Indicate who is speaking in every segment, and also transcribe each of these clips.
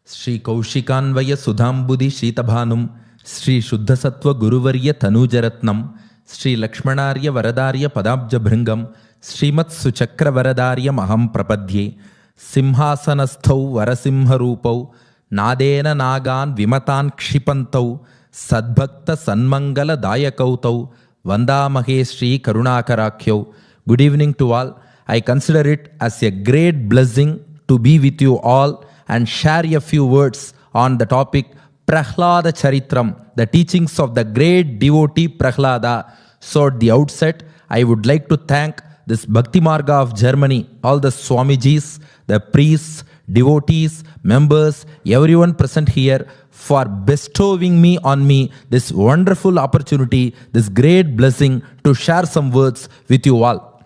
Speaker 1: Sri Kaushikanvaya Sudhambudhi Shitabhanum, Sri Shuddhasatva Guruvarya Tanujaratnam, Sri Lakshmanarya Varadarya Padabja Bhringam, Srimat Suchakra Varadarya Maham Prapadye, Simhasanasthau Varasimha Rupau, Nadena Nagan Vimatan Kshipantau, Sadbhakta Sanmangala Dayakautau, Vanda Mahe Sri Karunakarakhyau. Good evening to all. I consider it as a great blessing to be with you all and share a few words on the topic Prahlada Charitram, the teachings of the great devotee Prahlada. So at the outset, I would like to thank this Bhakti Marga of Germany, all the Swamijis, the priests, devotees, members, everyone present here for bestowing on me this wonderful opportunity, this great blessing to share some words with you all.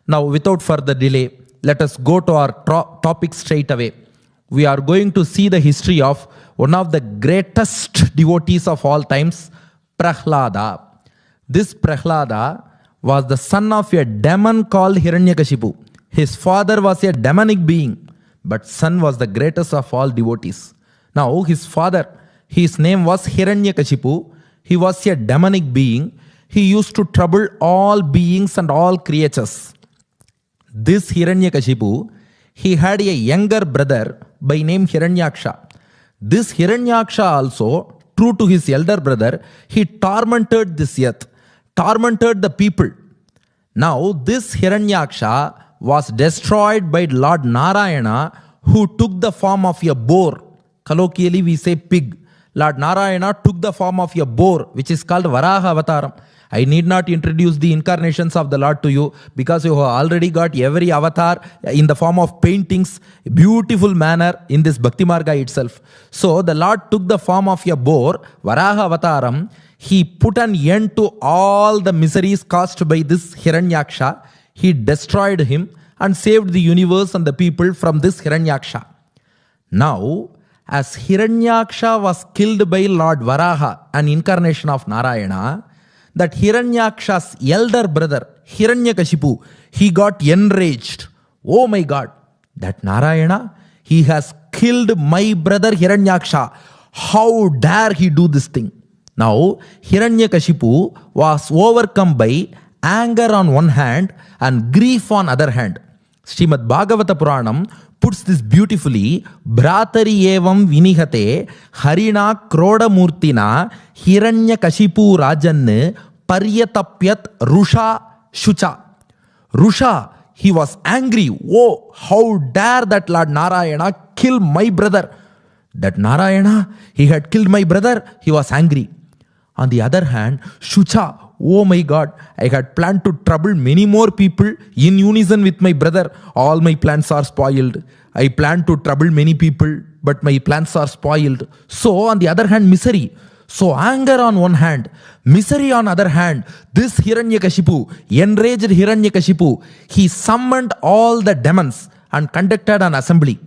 Speaker 1: Now, without further delay, let us go to our topic straight away. We are going to see the history of one of the greatest devotees of all times, Prahlada. This Prahlada was the son of a demon called Hiranyakashipu. His father was a demonic being, but son was the greatest of all devotees. Now, his father, his name was Hiranyakashipu. He was a demonic being. He used to trouble all beings and all creatures. This Hiranyakashipu, he had a younger brother by name Hiranyaksha. This Hiranyaksha also, true to his elder brother, he tormented this earth, tormented the people. Now, this Hiranyaksha was destroyed by Lord Narayana, who took the form of a boar. Colloquially, we say pig. Lord Narayana took the form of a boar, which is called Varaha Avataram. I need not introduce the incarnations of the Lord to you because you have already got every avatar in the form of paintings, beautiful manner in this Bhakti Marga itself. So the Lord took the form of a boar, Varaha Avataram. He put an end to all the miseries caused by this Hiranyaksha. He destroyed him and saved the universe and the people from this Hiranyaksha. Now, as Hiranyaksha was killed by Lord Varaha, an incarnation of Narayana, that Hiranyaksha's elder brother, Hiranyakashipu, he got enraged. Oh my God, that Narayana, he has killed my brother Hiranyaksha. How dare he do this thing? Now, Hiranyakashipu was overcome by anger on one hand and grief on other hand. Srimad Bhagavata Puranam puts this beautifully. Bhratari evam vinihate harina kroda murtina Hiranyakashipu rajan paryatapyat rusha shucha. Rusha, he was angry. Oh, how dare that Lord Narayana kill my brother. That Narayana, he had killed my brother, he was angry. On the other hand, Shucha, oh my God, I had planned to trouble many more people in unison with my brother. All my plans are spoiled. I planned to trouble many people, but my plans are spoiled. So on the other hand, misery. So anger on one hand, misery on other hand. This Hiranyakashipu, enraged Hiranyakashipu, he summoned all the demons and conducted an assembly.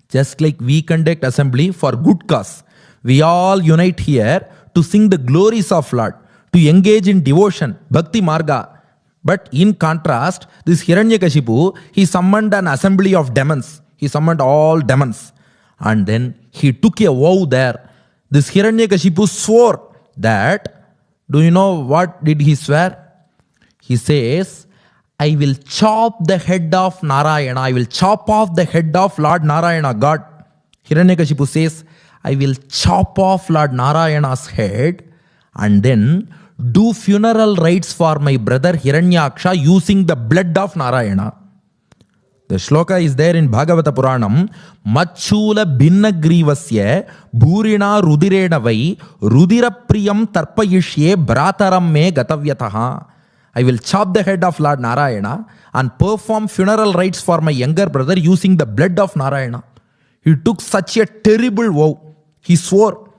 Speaker 1: Just like we conduct assembly for good cause. We all unite here to sing the glories of Lord, to engage in devotion, Bhakti Marga. But in contrast, this Hiranyakashipu, he summoned an assembly of demons. He summoned all demons. And then he took a vow there. This Hiranyakashipu swore that, do you know what did he swear? He says, I will chop the head of Narayana. I will chop off the head of Lord Narayana, God. Hiranyakashipu says, I will chop off Lord Narayana's head and then do funeral rites for my brother Hiranyaksha using the blood of Narayana. The shloka is there in Bhagavata Puranam. Machula binna grivasya bhurina rudirena vai rudira priyam tarpayishye brataram me gatavyataha. I will chop the head of Lord Narayana and perform funeral rites for my younger brother using the blood of Narayana. He took such a terrible vow. He swore.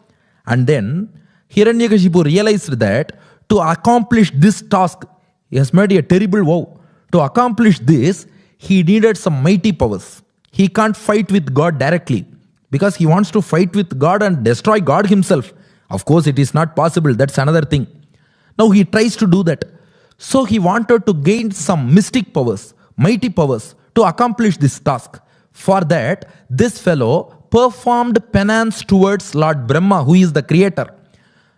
Speaker 1: And then Hiranyakashipu realized that to accomplish this task, he has made a terrible vow. To accomplish this, he needed some mighty powers. He can't fight with God directly because he wants to fight with God and destroy God himself. Of course, it is not possible. That's another thing. Now he tries to do that. So he wanted to gain some mystic powers, mighty powers to accomplish this task. For that, this fellow, performed penance towards Lord Brahma, who is the creator.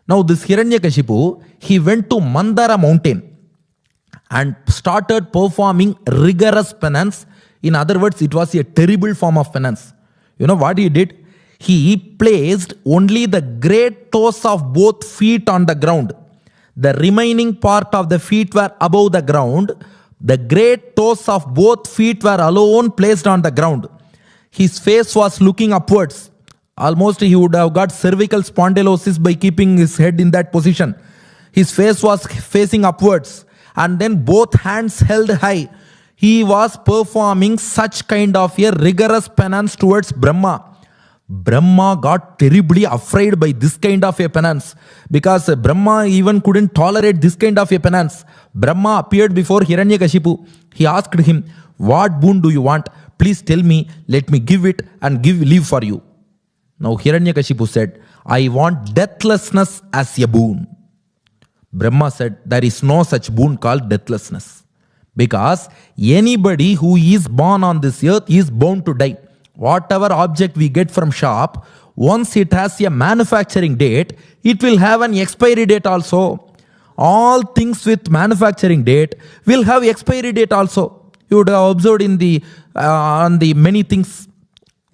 Speaker 1: Now this Hiranyakashipu, he went to Mandara mountain and started performing rigorous penance. In other words, it was a terrible form of penance. You know what he did? He placed only the great toes of both feet on the ground. The remaining part of the feet were above the ground. The great toes of both feet were alone placed on the ground. His face was looking upwards. Almost he would have got cervical spondylosis by keeping his head in that position. His face was facing upwards, and then both hands held high. He was performing such kind of a rigorous penance towards Brahma. Brahma got terribly afraid by this kind of a penance, because Brahma even couldn't tolerate this kind of a penance. Brahma appeared before Hiranyakashipu. He asked him, "What boon do you want? Please tell me, let me give it and leave for you." Now Hiranyakashipu said, "I want deathlessness as a boon." Brahma said, "There is no such boon called deathlessness. Because anybody who is born on this earth is bound to die. Whatever object we get from shop, once it has a manufacturing date, it will have an expiry date also. All things with manufacturing date will have expiry date also. You would have observed in on the many things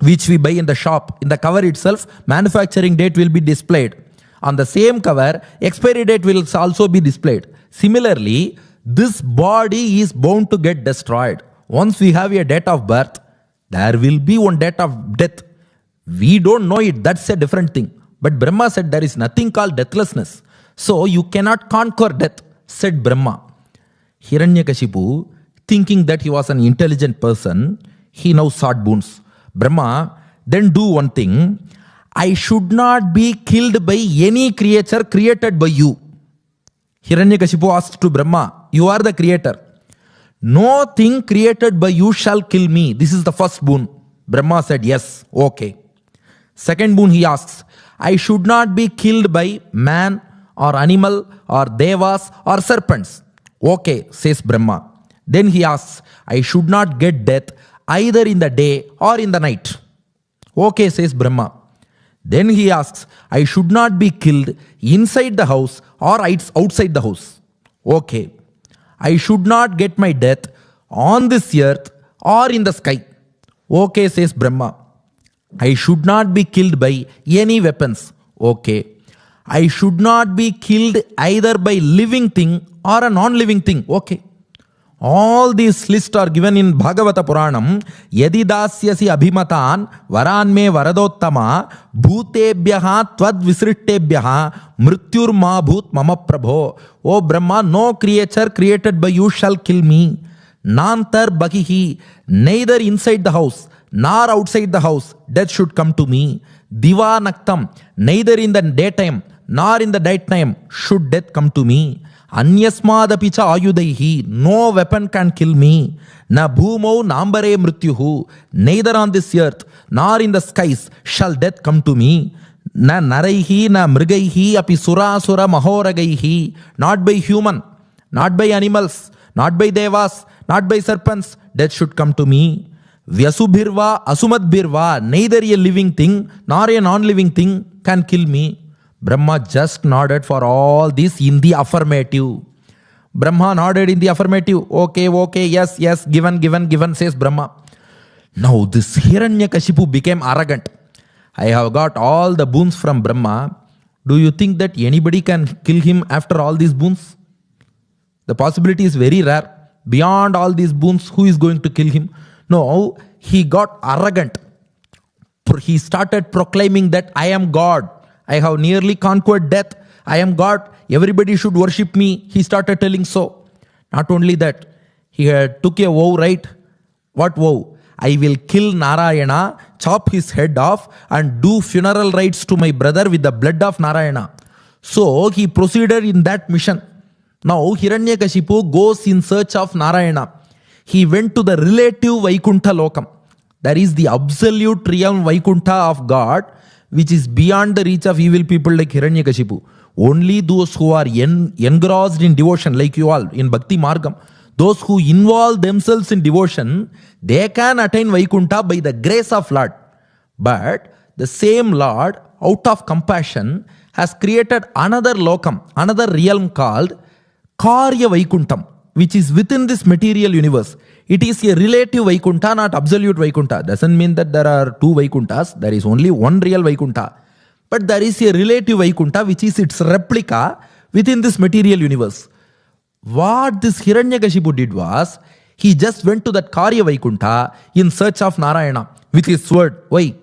Speaker 1: which we buy in the shop. In the cover itself, manufacturing date will be displayed. On the same cover, expiry date will also be displayed. Similarly, this body is bound to get destroyed. Once we have a date of birth, there will be one date of death. We don't know it, that's a different thing. But Brahma said there is nothing called deathlessness. So you cannot conquer death, said Brahma. Hiranyakashipu, thinking that he was an intelligent person, he now sought boons. Brahma, then do one thing. I should not be killed by any creature created by you. Hiranyakashipu asked to Brahma, you are the creator. No thing created by you shall kill me. This is the first boon. Brahma said, yes, okay. Second boon he asks, I should not be killed by man or animal or devas or serpents. Okay, says Brahma. Then he asks, I should not get death either in the day or in the night. Okay, says Brahma. Then he asks, I should not be killed inside the house or outside the house. Okay. I should not get my death on this earth or in the sky. Okay, says Brahma. I should not be killed by any weapons. Okay. I should not be killed either by living thing or a non-living thing. Okay. All these lists are given in Bhagavata Puranam. Yadi dasyasi abhimatan varan me varadottama bhutebhyaha tvad visrittebhyaha mrityur ma bhut mama prabho. O Brahma, no creature created by you shall kill me. Nantar bhakihi, neither inside the house nor outside the house death should come to me. Diva naktam, neither in the daytime nor in the nighttime should death come to me. Anyasmadapi cha ayudaihi, no weapon can kill me. Na bhumau nambare mrityuhu, neither on this earth nor in the skies shall death come to me. Na naraihi na mrigaihi api surasura mahoragaihi, not by human, not by animals, not by devas, not by serpents, death should come to me. Vyasubhirva asumadbhirva, neither a living thing nor a non-living thing can kill me. Brahma just nodded for all this in the affirmative. Brahma nodded in the affirmative. Okay, yes, given, says Brahma. Now this Hiranyakashipu became arrogant. I have got all the boons from Brahma. Do you think that anybody can kill him after all these boons? The possibility is very rare. Beyond all these boons, who is going to kill him? No, he got arrogant. He started proclaiming that I am God. I have nearly conquered death. I am God. Everybody should worship me. He started telling so. Not only that, he took a vow, right? What vow? I will kill Narayana, chop his head off, and do funeral rites to my brother with the blood of Narayana. So he proceeded in that mission. Now Hiranyakashipu goes in search of Narayana. He went to the relative Vaikuntha Lokam. There is the absolute realm Vaikuntha of God, which is beyond the reach of evil people like Hiranyakashipu. Only those who are engrossed in devotion, like you all, in Bhakti Margam, those who involve themselves in devotion, they can attain Vaikuntha by the grace of Lord. But the same Lord, out of compassion, has created another lokam, another realm called Karya Vaikuntham, which is within this material universe. It is a relative Vaikuntha, not absolute Vaikuntha. Doesn't mean that there are two Vaikunthas. There is only one real Vaikuntha. But there is a relative Vaikuntha, which is its replica within this material universe. What this Hiranyakashipu did was, he just went to that Karya Vaikuntha in search of Narayana with his sword. Why?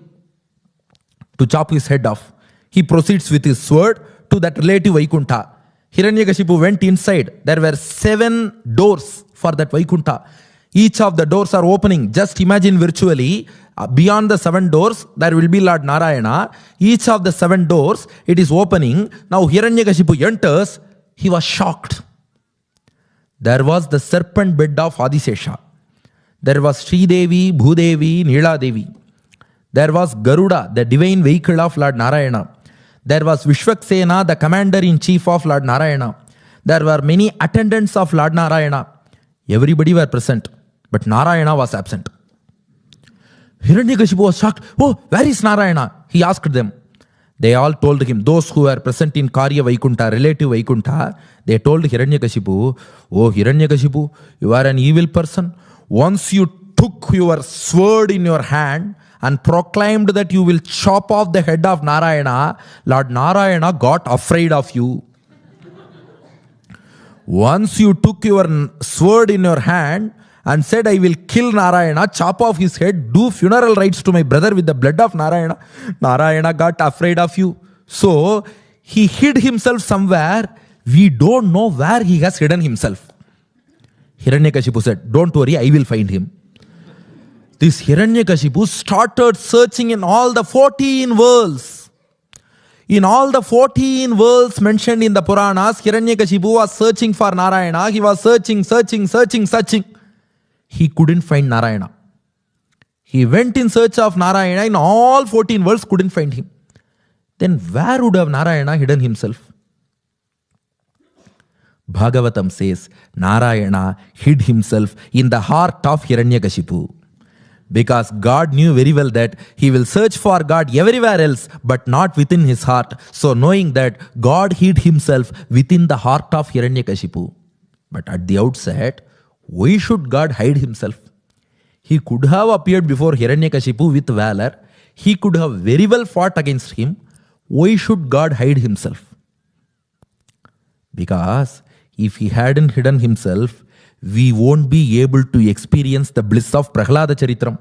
Speaker 1: To chop his head off. He proceeds with his sword to that relative Vaikuntha. Hiranyakashipu went inside. There were 7 doors for that Vaikuntha. Each of the doors are opening. Just imagine virtually, beyond the 7 doors, there will be Lord Narayana. Each of the 7 doors, it is opening. Now Hiranyakashipu enters. He was shocked. There was the serpent bed of Adisesha. There was Sridevi, Bhudevi, Neela Devi. There was Garuda, the divine vehicle of Lord Narayana. There was Vishwaksena, the commander-in-chief of Lord Narayana. There were many attendants of Lord Narayana. Everybody were present, but Narayana was absent. Hiranyakashipu was shocked. Oh, where is Narayana? He asked them. They all told him, those who were present in Karya Vaikuntha, relative Vaikuntha, they told Hiranyakashipu, oh Hiranyakashipu, you are an evil person. Once you took your sword in your hand and proclaimed that you will chop off the head of Narayana, Lord Narayana got afraid of you. Once you took your sword in your hand and said, I will kill Narayana, chop off his head, do funeral rites to my brother with the blood of Narayana, Narayana got afraid of you. So he hid himself somewhere. We don't know where he has hidden himself. Hiranyakashipu said, don't worry, I will find him. This Hiranyakashipu started searching in all the 14 worlds. In all the 14 worlds mentioned in the Puranas, Hiranyakashipu was searching for Narayana. He was searching. He couldn't find Narayana. He went in search of Narayana in all 14 worlds, couldn't find him. Then where would have Narayana hidden himself? Bhagavatam says, Narayana hid himself in the heart of Hiranyakashipu. Because God knew very well that he will search for God everywhere else, but not within his heart. So knowing that, God hid himself within the heart of Hiranyakashipu. But at the outset, why should God hide himself? He could have appeared before Hiranyakashipu with valor. He could have very well fought against him. Why should God hide himself? Because if he hadn't hidden himself, we won't be able to experience the bliss of Prahlada Charitram.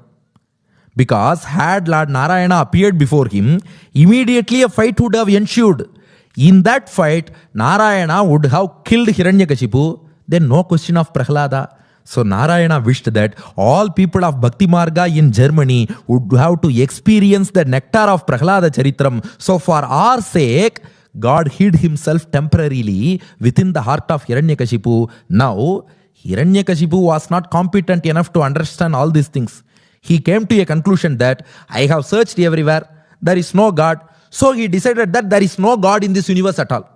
Speaker 1: Because had Lord Narayana appeared before him, immediately a fight would have ensued. In that fight, Narayana would have killed Hiranyakashipu. Then no question of Prahlada. So Narayana wished that all people of Bhakti Marga in Germany would have to experience the nectar of Prahlada Charitram. So for our sake, God hid himself temporarily within the heart of Hiranyakashipu. Now, Hiranyakashipu was not competent enough to understand all these things. He came to a conclusion that I have searched everywhere. There is no God. So he decided that there is no God in this universe at all.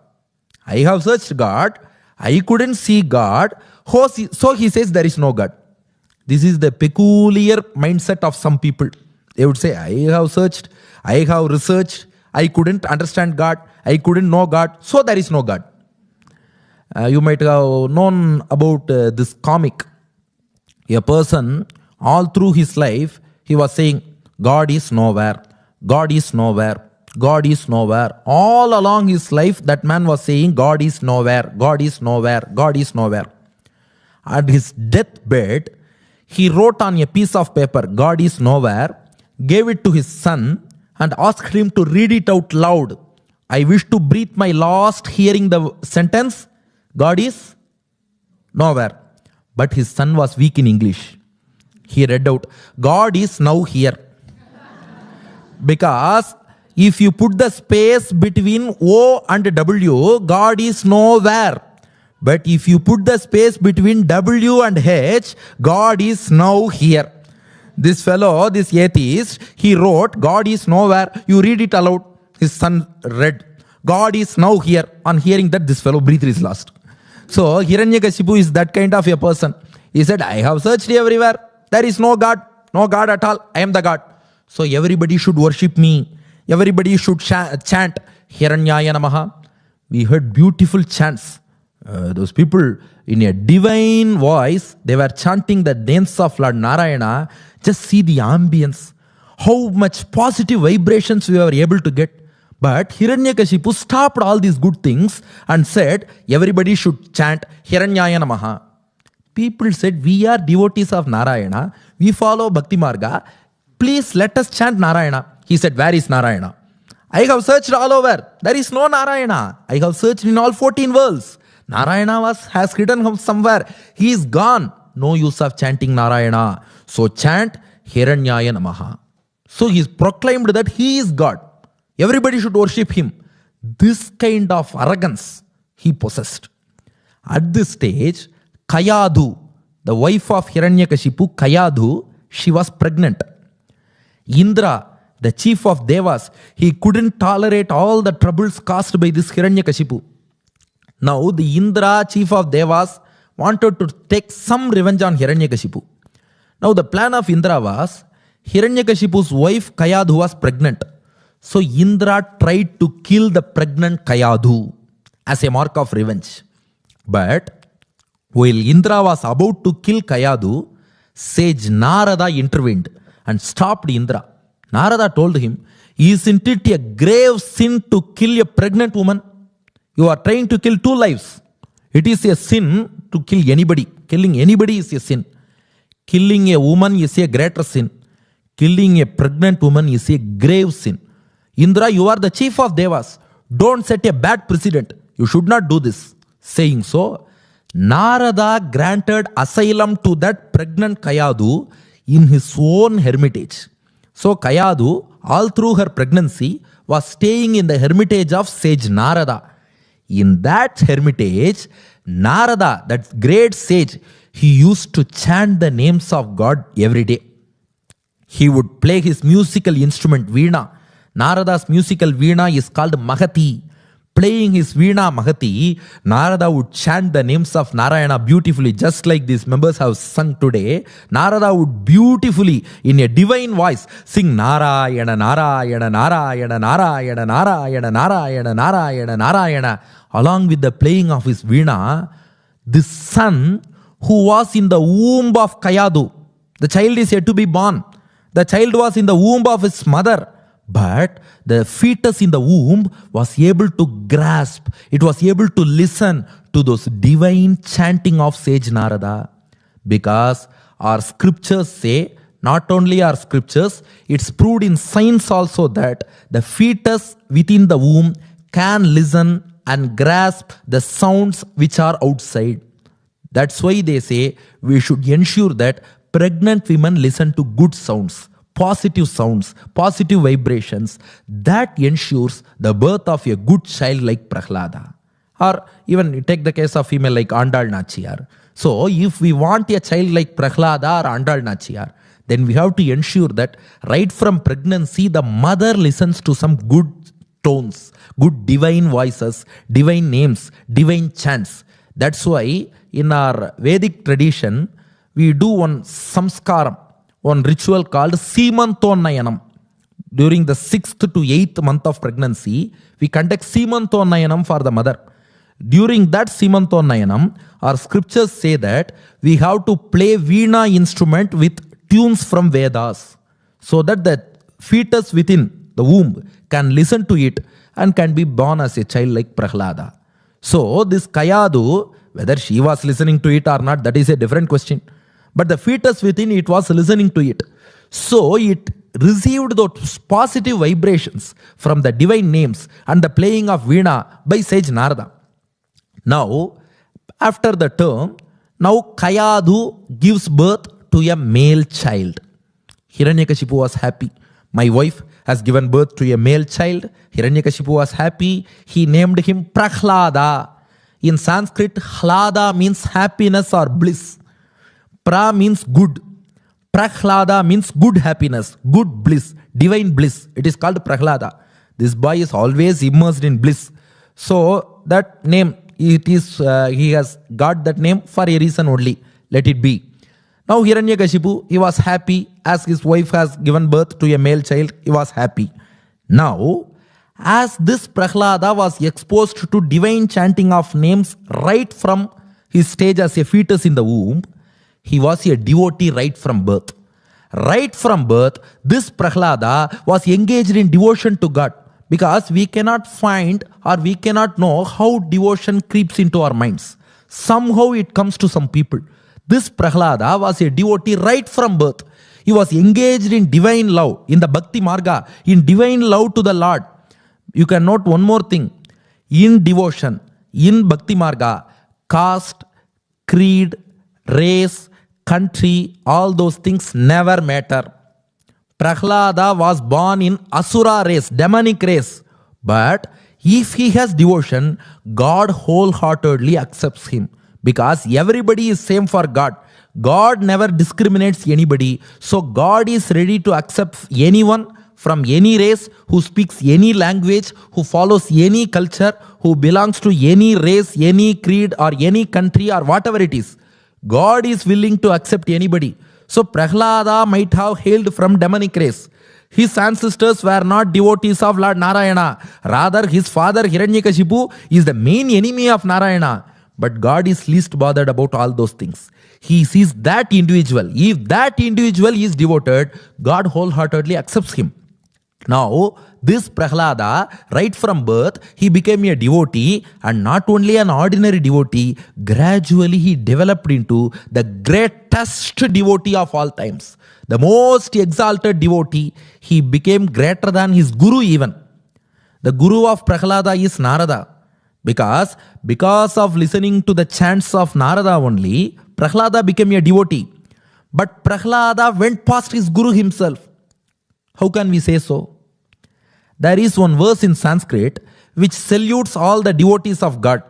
Speaker 1: I have searched God. I couldn't see God. So he says there is no God. This is the peculiar mindset of some people. They would say, I have searched, I have researched, I couldn't understand God, I couldn't know God, so there is no God. You might have known about this comic. A person, all through his life, he was saying, God is nowhere, God is nowhere, God is nowhere. All along his life, that man was saying, God is nowhere, God is nowhere, God is nowhere. At his deathbed, he wrote on a piece of paper, God is nowhere, gave it to his son, and asked him to read it out loud. I wish to breathe my last hearing the sentence, God is nowhere. But his son was weak in English. He read out, God is now here. Because if you put the space between O and W, God is nowhere. But if you put the space between W and H, God is now here. This fellow, this atheist, he wrote, God is nowhere. You read it aloud. His son read, God is now here. On hearing that, this fellow breathed his last. So Hiranyakashipu is that kind of a person. He said, I have searched everywhere. There is no God at all. I am the God. So everybody should worship me. Everybody should chant Hiranyaya Namaha. We heard beautiful chants. Those people in a divine voice, they were chanting the names of Lord Narayana. Just see the ambience. How much positive vibrations we were able to get. But Hiranyakashipu stopped all these good things and said, everybody should chant Hiranyaya Namaha. People said, we are devotees of Narayana. We follow Bhakti Marga. Please let us chant Narayana. He said, where is Narayana? I have searched all over. There is no Narayana. I have searched in all 14 worlds. Narayana has hidden somewhere. He is gone. No use of chanting Narayana. So chant Hiranyaya Namaha. So he proclaimed that he is God. Everybody should worship him. This kind of arrogance he possessed. At this stage, Kayadu, the wife of Hiranyakashipu, Kayadu, she was pregnant. Indra, the chief of Devas, he couldn't tolerate all the troubles caused by this Hiranyakashipu. Now the Indra, chief of Devas, wanted to take some revenge on Hiranyakashipu. Now the plan of Indra was, Hiranyakashipu's wife Kayadu was pregnant. So Indra tried to kill the pregnant Kayadu as a mark of revenge. But while Indra was about to kill Kayadu, sage Narada intervened and stopped Indra. Narada told him, isn't it a grave sin to kill a pregnant woman? You are trying to kill 2 lives. It is a sin to kill anybody. Killing anybody is a sin. Killing a woman is a greater sin. Killing a pregnant woman is a grave sin. Indra, you are the chief of Devas. Don't set a bad precedent. You should not do this. Saying so, Narada granted asylum to that pregnant Kayadu in his own hermitage. So Kayadu, all through her pregnancy, was staying in the hermitage of sage Narada. In that hermitage, Narada, that great sage, he used to chant the names of God every day. He would play his musical instrument Veena. Narada's musical Veena is called Mahati. Playing his Veena Mahati, Narada would chant the names of Narayana beautifully, just like these members have sung today. Narada would beautifully, in a divine voice, sing Narayana, Narayana, Narayana, Narayana, Narayana, Narayana, Narayana, Narayana. Along with the playing of his Veena, the son who was in the womb of Kayadu, the child is yet to be born. The child was in the womb of his mother. But the fetus in the womb was able to grasp, it was able to listen to those divine chanting of sage Narada. Because our scriptures say, not only our scriptures, it's proved in science also that the fetus within the womb can listen and grasp the sounds which are outside. That's why they say we should ensure that pregnant women listen to good sounds. Positive sounds, positive vibrations, that ensures the birth of a good child like Prahlada. Or even take the case of female like Andal Nachiyar. So if we want a child like Prahlada or Andal Nachiyar, then we have to ensure that right from pregnancy, the mother listens to some good tones, good divine voices, divine names, divine chants. That's why in our Vedic tradition, we do one samskaram, one ritual called Seemantonayanam. During the 6th to 8th month of pregnancy, we conduct Seemantonayanam for the mother. During that Seemantonayanam, our scriptures say that we have to play Veena instrument with tunes from Vedas, so that the fetus within the womb can listen to it and can be born as a child like Prahlada. So this Kayadu, whether she was listening to it or not, that is a different question. But the fetus within it was listening to it. So it received those positive vibrations from the divine names and the playing of Veena by sage Narada. Now, after the term, now Kayadu gives birth to a male child. Hiranyakashipu was happy. My wife has given birth to a male child. Hiranyakashipu was happy. He named him Prahlada. In Sanskrit, Hlada means happiness or bliss. Pra means good. Prahlada means good happiness, good bliss, divine bliss. It is called Prahlada. This boy is always immersed in bliss. So that name, he has got that name for a reason only. Let it be. Now Hiranyakashipu, he was happy as his wife has given birth to a male child. He was happy. Now, as this Prahlada was exposed to divine chanting of names right from his stage as a fetus in the womb, he was a devotee right from birth. Right from birth, this Prahlada was engaged in devotion to God, because we cannot find or we cannot know how devotion creeps into our minds. Somehow it comes to some people. This Prahlada was a devotee right from birth. He was engaged in divine love, in the Bhakti Marga, in divine love to the Lord. You can note one more thing. In devotion, in Bhakti Marga, caste, creed, race, country, all those things never matter. Prahlada was born in Asura race, demonic race. But if he has devotion, God wholeheartedly accepts him. Because everybody is same for God. God never discriminates anybody. So God is ready to accept anyone from any race, who speaks any language, who follows any culture, who belongs to any race, any creed or any country or whatever it is. God is willing to accept anybody. So Prahlada might have hailed from demonic race. His ancestors were not devotees of Lord Narayana. Rather, his father Hiranyakashipu is the main enemy of Narayana. But God is least bothered about all those things. He sees that individual. If that individual is devoted, God wholeheartedly accepts him. Now, this Prahlada, right from birth, he became a devotee, and not only an ordinary devotee, gradually he developed into the greatest devotee of all times. The most exalted devotee. He became greater than his guru even. The guru of Prahlada is Narada. Because of listening to the chants of Narada only, Prahlada became a devotee. But Prahlada went past his guru himself. How can we say so? There is one verse in Sanskrit which salutes all the devotees of God.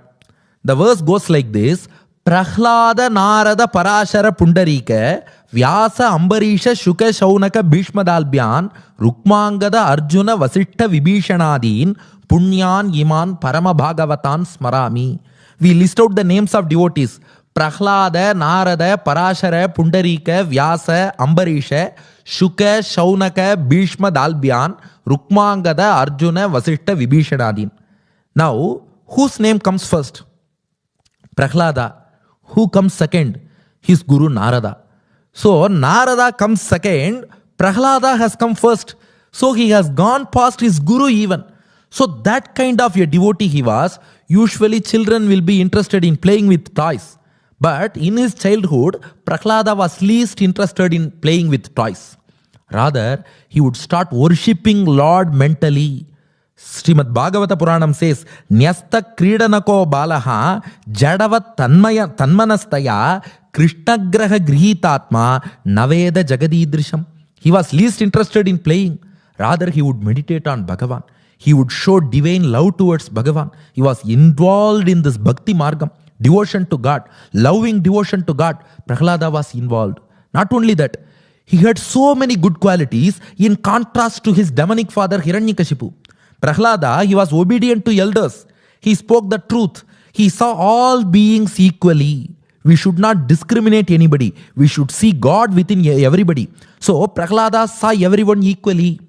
Speaker 1: The verse goes like this: Prahlada Narada Parashara Pundarika Vyasa Ambarisha Shuka Shaunaka Bhishmadalbhyan Rukmangada Arjuna Vasitha Vibhishanadin Punyan Iman Parama Bhagavatan Smarami. We list out the names of devotees: Prahlada, Narada, Parashara, Pundarika, Vyasa, Ambarisha, Shuka, Shaunaka, Bhishma, Dalbhyan, Rukmangada, Arjuna, Vasitha, Vibhishanadin. Now, whose name comes first? Prahlada. Who comes second? His guru Narada. So, Narada comes second, Prahlada has come first. So, he has gone past his guru even. So, that kind of a devotee he was. Usually, children will be interested in playing with toys. But in his childhood, Prahlada was least interested in playing with toys. Rather, he would start worshipping Lord mentally. Srimad Bhagavata Puranam says, Nyasta Kridanako Balaha Jadavat Tanmanastaya Krishnagraha Grihitatma Naveda Jagadidrisham. He was least interested in playing. Rather, he would meditate on Bhagavan. He would show divine love towards Bhagavan. He was involved in this Bhakti Margam, devotion to God, loving devotion to God. Prahlada was involved. Not only that, he had so many good qualities in contrast to his demonic father Hiranyakashipu. Prahlada, he was obedient to elders. He spoke the truth. He saw all beings equally. We should not discriminate anybody. We should see God within everybody. So Prahlada saw everyone equally.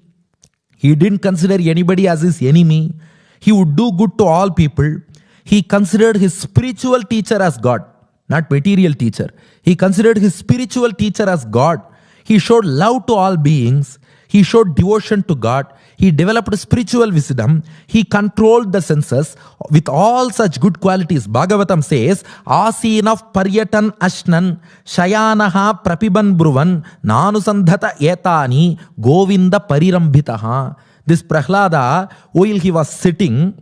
Speaker 1: He didn't consider anybody as his enemy. He would do good to all people. He considered his spiritual teacher as God, not material teacher. He considered his spiritual teacher as God. He showed love to all beings. He showed devotion to God. He developed spiritual wisdom. He controlled the senses with all such good qualities. Bhagavatam says, Asinaf Paryatan Ashnan Shayanaha Prapiban Bruvan Nanusandhata Etani Govinda Parirambhitaha. This Prahlada, while he was sitting,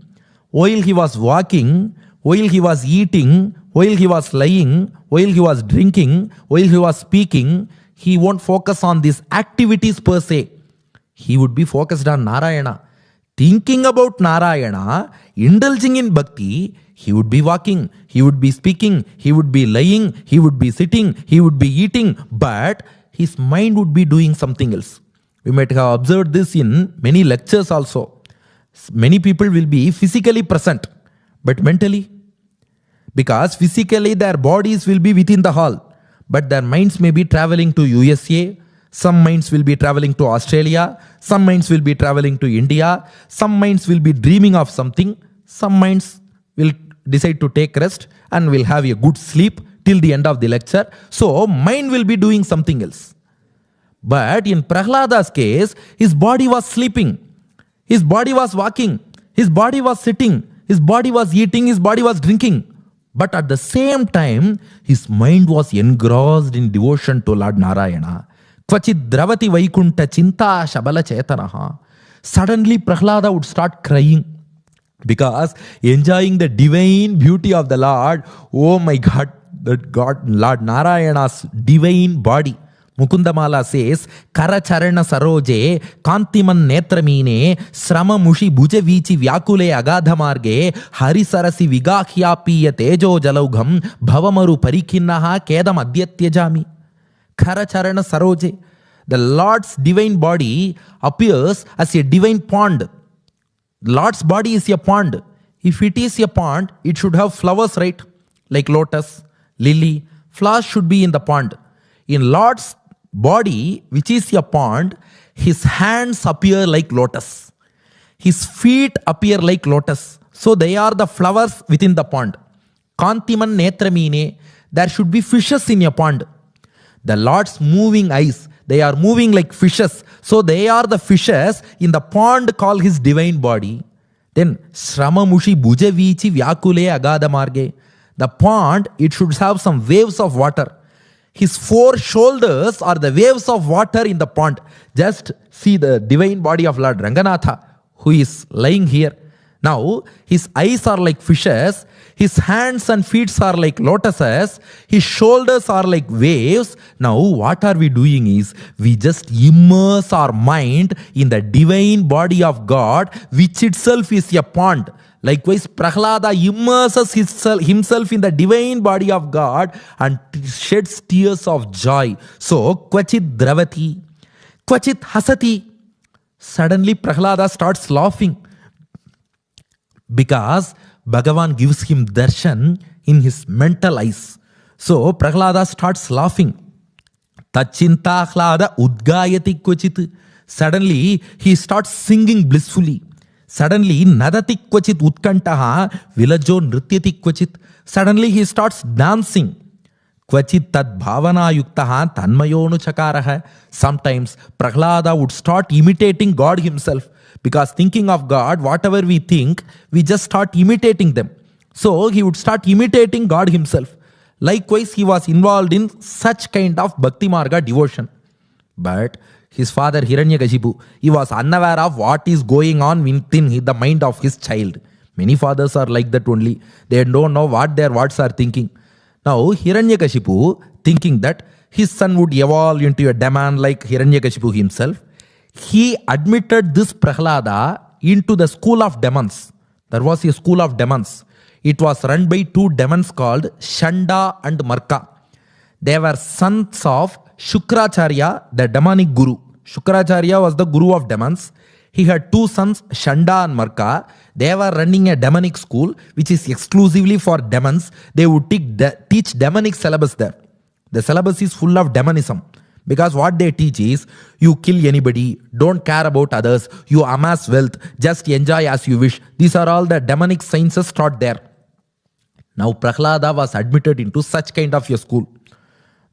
Speaker 1: while he was walking, while he was eating, while he was lying, while he was drinking, while he was speaking, he won't focus on these activities per se. He would be focused on Narayana. Thinking about Narayana, indulging in bhakti, he would be walking, he would be speaking, he would be lying, he would be sitting, he would be eating, but his mind would be doing something else. We might have observed this in many lectures also. Many people will be physically present, but mentally. Because physically their bodies will be within the hall. but their minds may be traveling to USA, some minds will be traveling to Australia, some minds will be traveling to India, some minds will be dreaming of something, some minds will decide to take rest and will have a good sleep till the end of the lecture. So mind will be doing something else. But in Prahlada's case, his body was sleeping, his body was walking, his body was sitting, his body was eating, his body was drinking. But at the same time, his mind was engrossed in devotion to Lord Narayana. Kvachid dravati vaikunta chinta shabala chetanaha. Suddenly Prahlada would start crying because enjoying the divine beauty of the Lord. Oh my God, that God, Lord Narayana's divine body. Mukundamala says, Karacharana saroje, kantiman netramine, srama mushi bhuja vichi vyakule agadha marge, harisarasi vigakhya piya tejo jalaugham, bhavamaru parikhinnaha kedam adyatyajami. Karacharana saroje. The Lord's divine body appears as a divine pond. The Lord's body is a pond. If it is a pond, it should have flowers, right? Like lotus, lily. Flowers should be in the pond. In Lord's body, which is a pond, his hands appear like lotus. His feet appear like lotus. So they are the flowers within the pond. Kantiman netramine. There should be fishes in a pond. The Lord's moving eyes, they are moving like fishes. So they are the fishes in the pond called his divine body. Then Srama Mushi Bhuja Vichi Vyakule Agada Marge. The pond, it should have some waves of water. His four shoulders are the waves of water in the pond. Just see the divine body of Lord Ranganatha, who is lying here. Now, his eyes are like fishes, his hands and feet are like lotuses, his shoulders are like waves. Now, what are we doing is, we just immerse our mind in the divine body of God, which itself is a pond. Likewise, Prahlada immerses himself in the divine body of God and sheds tears of joy. So, Kvachit Dravati, Kvachit Hasati. Suddenly, Prahlada starts laughing because Bhagavan gives him darshan in his mental eyes. So, Prahlada starts laughing. Tachinta hlada udgayati kvachit. Suddenly, he starts singing blissfully. Suddenly, nadati kvachit utkantaha vilajo nrityati kvachit. Suddenly, he starts dancing. Kvachit tad bhavana yuktaha tanmayonu chakaraha. Sometimes, Prahlada would start imitating God himself. Because thinking of God, whatever we think, we just start imitating them. So, he would start imitating God himself. Likewise, he was involved in such kind of Bhakti Marga devotion. But his father Hiranyakashipu, he was unaware of what is going on within the mind of his child. Many fathers are like that only. They don't know what their words are thinking. Now, Hiranyakashipu, thinking that his son would evolve into a demon like Hiranyakashipu himself, he admitted this Prahlada into the school of demons. There was a school of demons. It was run by two demons called Shanda and Marka. They were sons of Shukracharya, the demonic guru. Shukracharya was the guru of demons. He had two sons, Shanda and Marka. They were running a demonic school which is exclusively for demons. They would teach demonic syllabus there. The syllabus is full of demonism. Because what they teach is, you kill anybody, don't care about others, you amass wealth, just enjoy as you wish. These are all the demonic sciences taught there. Now Prahlada was admitted into such kind of a school.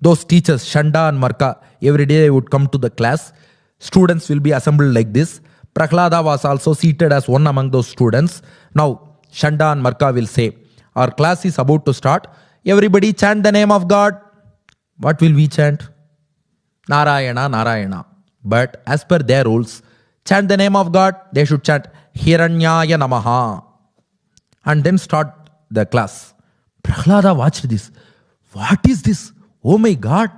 Speaker 1: Those teachers, Shanda and Marka, every day they would come to the class. Students will be assembled like this. Prahlada was also seated as one among those students. Now Shanda and Marka will say, our class is about to start. Everybody chant the name of God. What will we chant? Narayana, Narayana. But as per their rules, chant the name of God, they should chant Hiranyaya Namaha. And then start the class. Prahlada watched this. What is this? Oh my God.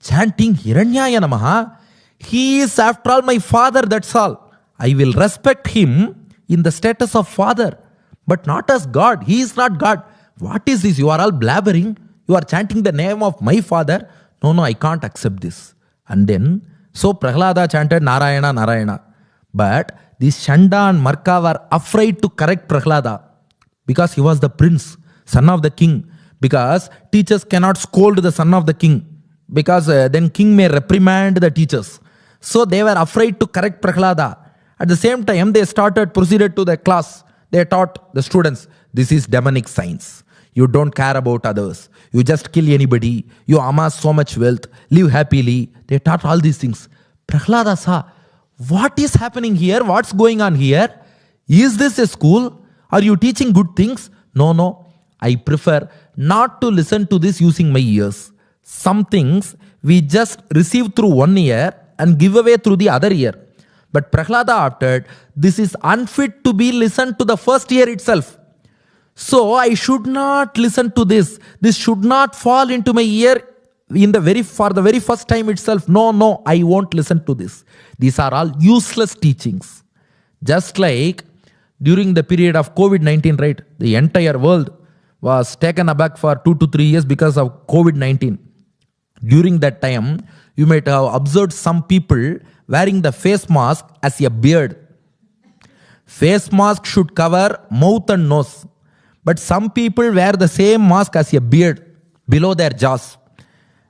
Speaker 1: Chanting Hiranyaya Namaha. He is after all my father, that's all. I will respect him in the status of father, but not as God. He is not God. What is this? You are all blabbering. You are chanting the name of my father. No, I can't accept this. And then, so Prahlada chanted Narayana, Narayana. But these Shanda and Marka were afraid to correct Prahlada because he was the prince, son of the king. because teachers cannot scold the son of the king, because then king may reprimand the teachers. So they were afraid to correct Prahlada. At the same time, they proceeded to the class. They taught the students, this is demonic science. You don't care about others. You just kill anybody. You amass so much wealth. Live happily. They taught all these things. Prahlada saw, what is happening here? What's going on here? Is this a school? Are you teaching good things? No. I prefer not to listen to this using my ears. Some things we just receive through one ear and give away through the other ear. But Prahlada after, this is unfit to be listened to the first ear itself. So I should not listen to this. This should not fall into my ear for the very first time itself. No, I won't listen to this. These are all useless teachings. Just like during the period of COVID-19, right? The entire world was taken aback for 2 to 3 years because of COVID-19. During that time, you might have observed some people wearing the face mask as a beard. Face mask should cover mouth and nose. But some people wear the same mask as a beard below their jaws.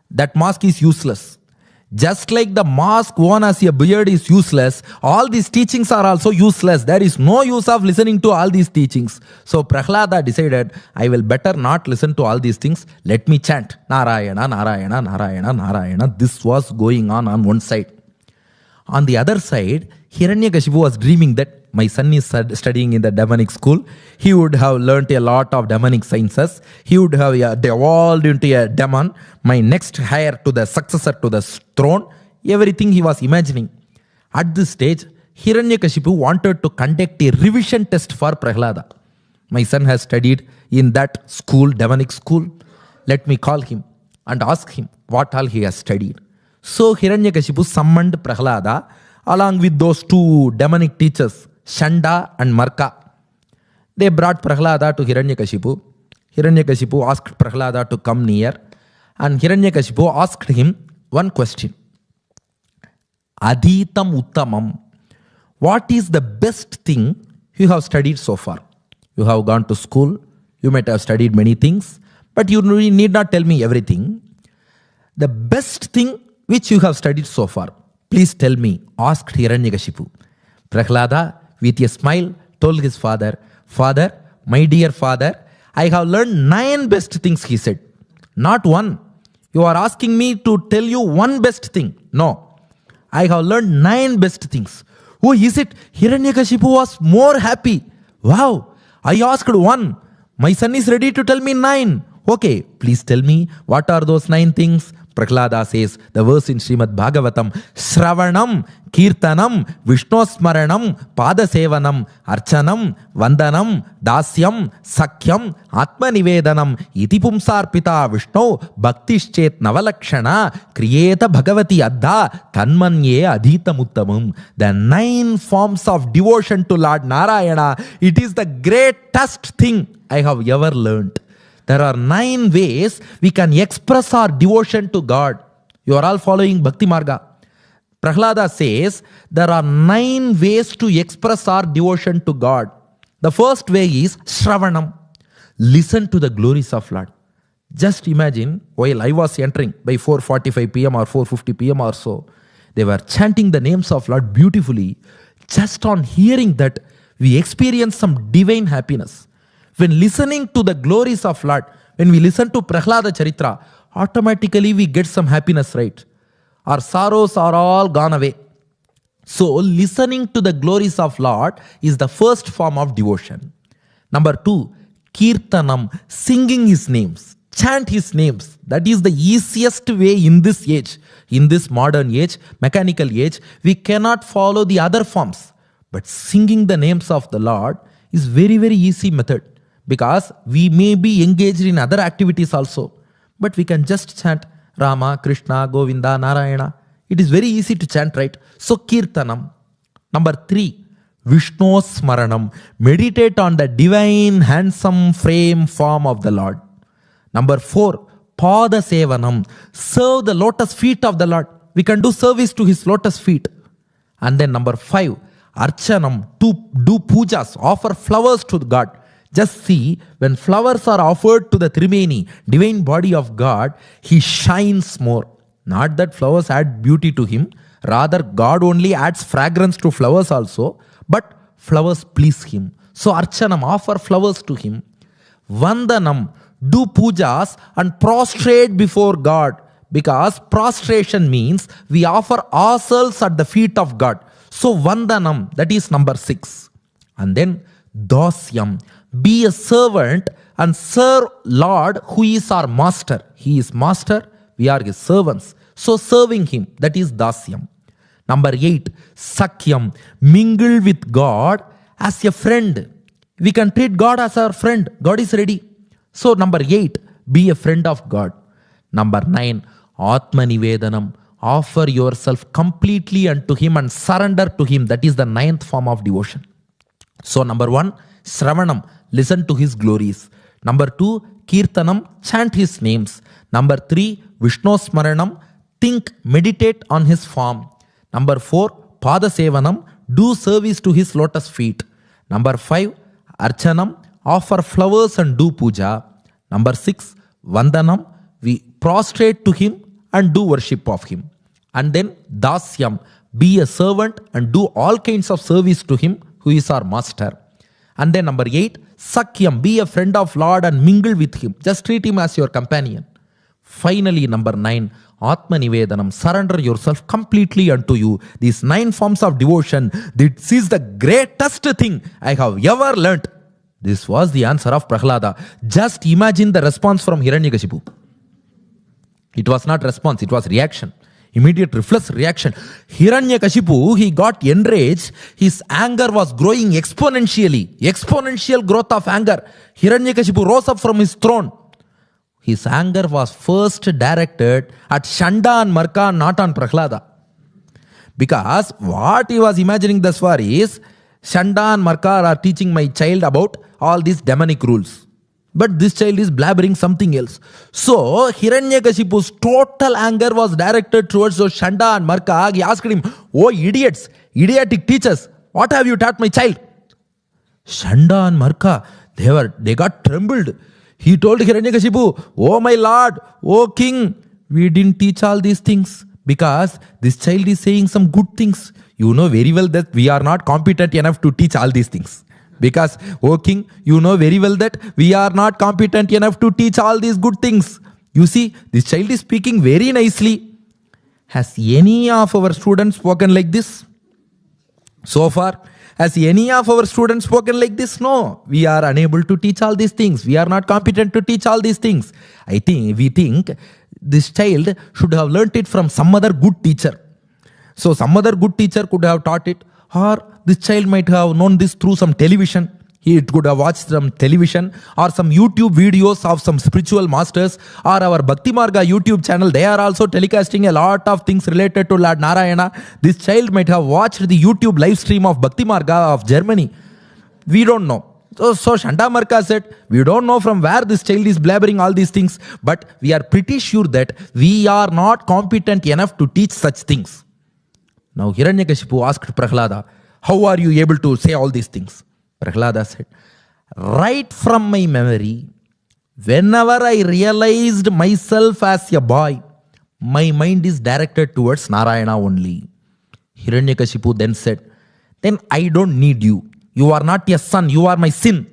Speaker 1: That mask is useless. Just like the mask worn as a beard is useless, all these teachings are also useless. There is no use of listening to all these teachings. So Prahlada decided, I will better not listen to all these things. Let me chant Narayana, Narayana, Narayana, Narayana. This was going on one side. On the other side, Hiranyakashipu was dreaming that my son is studying in the demonic school. He would have learnt a lot of demonic sciences. He would have evolved into a demon. My next heir to the successor to the throne. Everything he was imagining. At this stage, Hiranyakashipu wanted to conduct a revision test for Prahlada. My son has studied in that school, demonic school. Let me call him and ask him what all he has studied. So Hiranyakashipu summoned Prahlada along with those two demonic teachers, Shanda and Marka. They brought Prahlada to Hiranyakashipu. Hiranyakashipu asked Prahlada to come near, and Hiranyakashipu asked him one question. Adhitam Uttamam. What is the best thing you have studied so far? You have gone to school, you might have studied many things, but you need not tell me everything. The best thing which you have studied so far, please tell me, asked Hiranyakashipu. Prahlada, with a smile, told his father, Father, my dear father, I have learned 9 best things, he said. Not one. You are asking me to tell you one best thing. No. I have learned 9 best things. Oh, is it? Hiranyakashipu was more happy. Wow. I asked 1. My son is ready to tell me 9. Okay, please tell me, what are those 9 things? Prahlada says, the verse in Srimad Bhagavatam, Shravanam, Kirtanam, Vishnosmaranam, Padasevanam, Archanam, Vandanam, Dasyam, Sakyam, Atmanivedanam, Iti Pumsarpita Vishnu, Bhaktischet Navalakshana, Kriyeta Bhagavati Adha, Tanmanye Adhitamuttamam. The 9 forms of devotion to Lord Narayana, it is the greatest thing I have ever learned. There are 9 ways we can express our devotion to God. You are all following Bhakti Marga. Prahlada says there are 9 ways to express our devotion to God. The first way is Shravanam. Listen to the glories of Lord. Just imagine, while I was entering by 4:45 p.m. or 4:50 p.m. or so, they were chanting the names of Lord beautifully. Just on hearing that, we experience some divine happiness. When listening to the glories of Lord, when we listen to Prahlada Charitra, automatically we get some happiness, right? Our sorrows are all gone away. So listening to the glories of Lord is the first form of devotion. Number 2, Kirtanam, singing His names, chant His names. That is the easiest way in this age. In this modern age, mechanical age, we cannot follow the other forms. But singing the names of the Lord is very, very easy method. Because we may be engaged in other activities also. But we can just chant Rama, Krishna, Govinda, Narayana. It is very easy to chant, right? So Kirtanam. Number 3, Vishnu Smaranam. Meditate on the divine, handsome frame form of the Lord. Number 4, Pada Sevanam. Serve the lotus feet of the Lord. We can do service to His lotus feet. And then number 5, Archanam. To do pujas, offer flowers to God. Just see, when flowers are offered to the Trimeni, divine body of God, he shines more. Not that flowers add beauty to him, rather God only adds fragrance to flowers also, but flowers please him. So Archanam, offer flowers to him. Vandanam, do pujas and prostrate before God, because prostration means we offer ourselves at the feet of God. So Vandanam, that is number 6. And then Dasyam, be a servant and serve Lord who is our master. He is master, we are his servants. So serving him, that is Dasyam. Number 8, Sakyam, mingle with God as a friend. We can treat God as our friend. God is ready. So number 8, be a friend of God. Number 9, Atmanivedanam, offer yourself completely unto him and surrender to him. That is the 9th form of devotion. So number 1, Sravanam, listen to his glories. Number 2, Kirtanam, chant his names. Number 3, Vishnu Smaranam, think, meditate on his form. Number 4, Padasevanam, do service to his lotus feet. Number 5, Archanam, offer flowers and do puja. Number 6, Vandanam, we prostrate to him and do worship of him. And then Dasyam, be a servant and do all kinds of service to him who is our master. And then number 8, Sakyam, be a friend of Lord and mingle with him. Just treat him as your companion. Finally, number 9, Atmanivedanam, surrender yourself completely unto you. These 9 forms of devotion, this is the greatest thing I have ever learnt. This was the answer of Prahlada. Just imagine the response from Hiranyakashipu. It was not response, it was reaction. Immediate reflex reaction. Hiranyakashipu, he got enraged. His anger was growing exponentially. Exponential growth of anger. Hiranyakashipu rose up from his throne. His anger was first directed at Shanda and Marka, not on Prahlada. Because what he was imagining thus far is, Shanda and Marka are teaching my child about all these demonic rules. But this child is blabbering something else. So Hiranyakashipu's total anger was directed towards those Shanda and Marka. He asked him, oh idiots, idiotic teachers, what have you taught my child? Shanda and Marka, they got trembled. He told Hiranyakashipu, oh my lord, oh king, we didn't teach all these things because this child is saying some good things. You know very well that we are not competent enough to teach all these things. Because, oh king, you know very well that we are not competent enough to teach all these good things. You see, this child is speaking very nicely. Has any of our students spoken like this? So far, has any of our students spoken like this? No. We are unable to teach all these things. We are not competent to teach all these things. We think this child should have learnt it from some other good teacher. So some other good teacher could have taught it, or this child might have known this through some television. He could have watched some television or some YouTube videos of some spiritual masters, or our Bhakti Marga YouTube channel. They are also telecasting a lot of things related to Lord Narayana. This child might have watched the YouTube live stream of Bhakti Marga of Germany. We don't know. So Shanda Marka said, we don't know from where this child is blabbering all these things, but we are pretty sure that we are not competent enough to teach such things. Now Hiranyakashipu asked Prahlada, how are you able to say all these things? Prahlada said, right from my memory, whenever I realized myself as a boy, my mind is directed towards Narayana only. Hiranyakashipu then said, then I don't need you. You are not a son, you are my sin.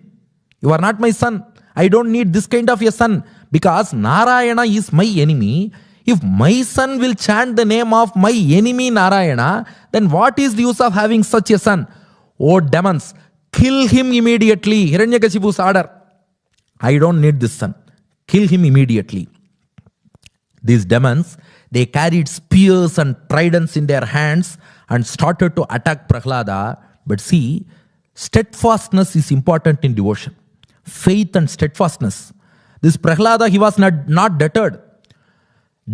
Speaker 1: You are not my son. I don't need this kind of a son, because Narayana is my enemy. If my son will chant the name of my enemy Narayana, then what is the use of having such a son? Oh demons, kill him immediately. Hiranyakashipu's order. I don't need this son. Kill him immediately. These demons, they carried spears and tridents in their hands and started to attack Prahlada. But see, steadfastness is important in devotion. Faith and steadfastness. This Prahlada, he was not deterred.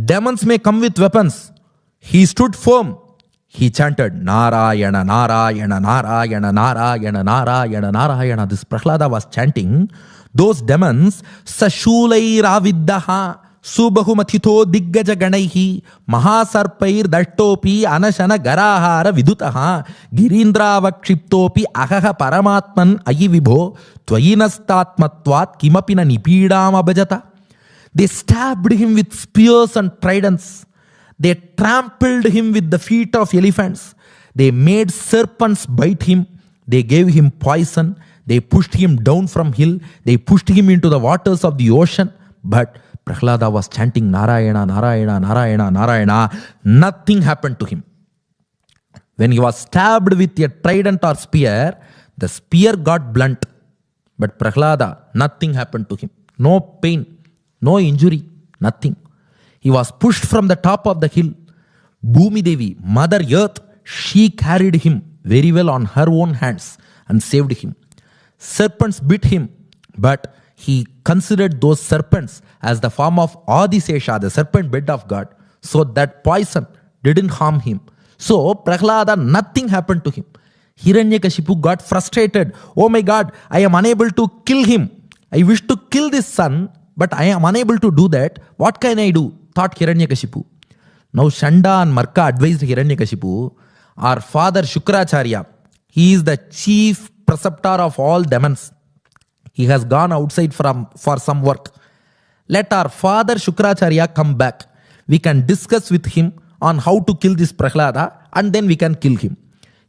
Speaker 1: Demons may come with weapons. He stood firm. He chanted Narayana, Narayana, Narayana, Narayana, Narayana, Narayana. This Prahlada was chanting. Those demons, Sashulai Raviddaha, Subahumathito diggaja ganaihi mahasarpair dashtopi anashana garahara vidutaha girindra vakshiptopi ahaha paramatman ayivibho tvayinastatmatvat kimapina nipidam abhajata. They stabbed him with spears and tridents. They trampled him with the feet of elephants. They made serpents bite him. They gave him poison. They pushed him down from hill. They pushed him into the waters of the ocean. But Prahlada was chanting Narayana, Narayana, Narayana, Narayana. Nothing happened to him. When he was stabbed with a trident or spear, the spear got blunt. But Prahlada, nothing happened to him. No pain, no injury, nothing. He was pushed from the top of the hill. Bhumi Devi, Mother Earth, she carried him very well on her own hands and saved him. Serpents bit him, but he considered those serpents as the form of Adisesha, the serpent bed of God. So that poison didn't harm him. So Prahlada, nothing happened to him. Hiranyakashipu got frustrated. Oh my God, I am unable to kill him. I wish to kill this son, but I am unable to do that. What can I do? Thought Hiranyakashipu. Now Shanda and Marka advised Hiranyakashipu, our father Shukracharya, he is the chief preceptor of all demons. He has gone outside for some work. Let our father Shukracharya come back. We can discuss with him on how to kill this Prahlada and then we can kill him.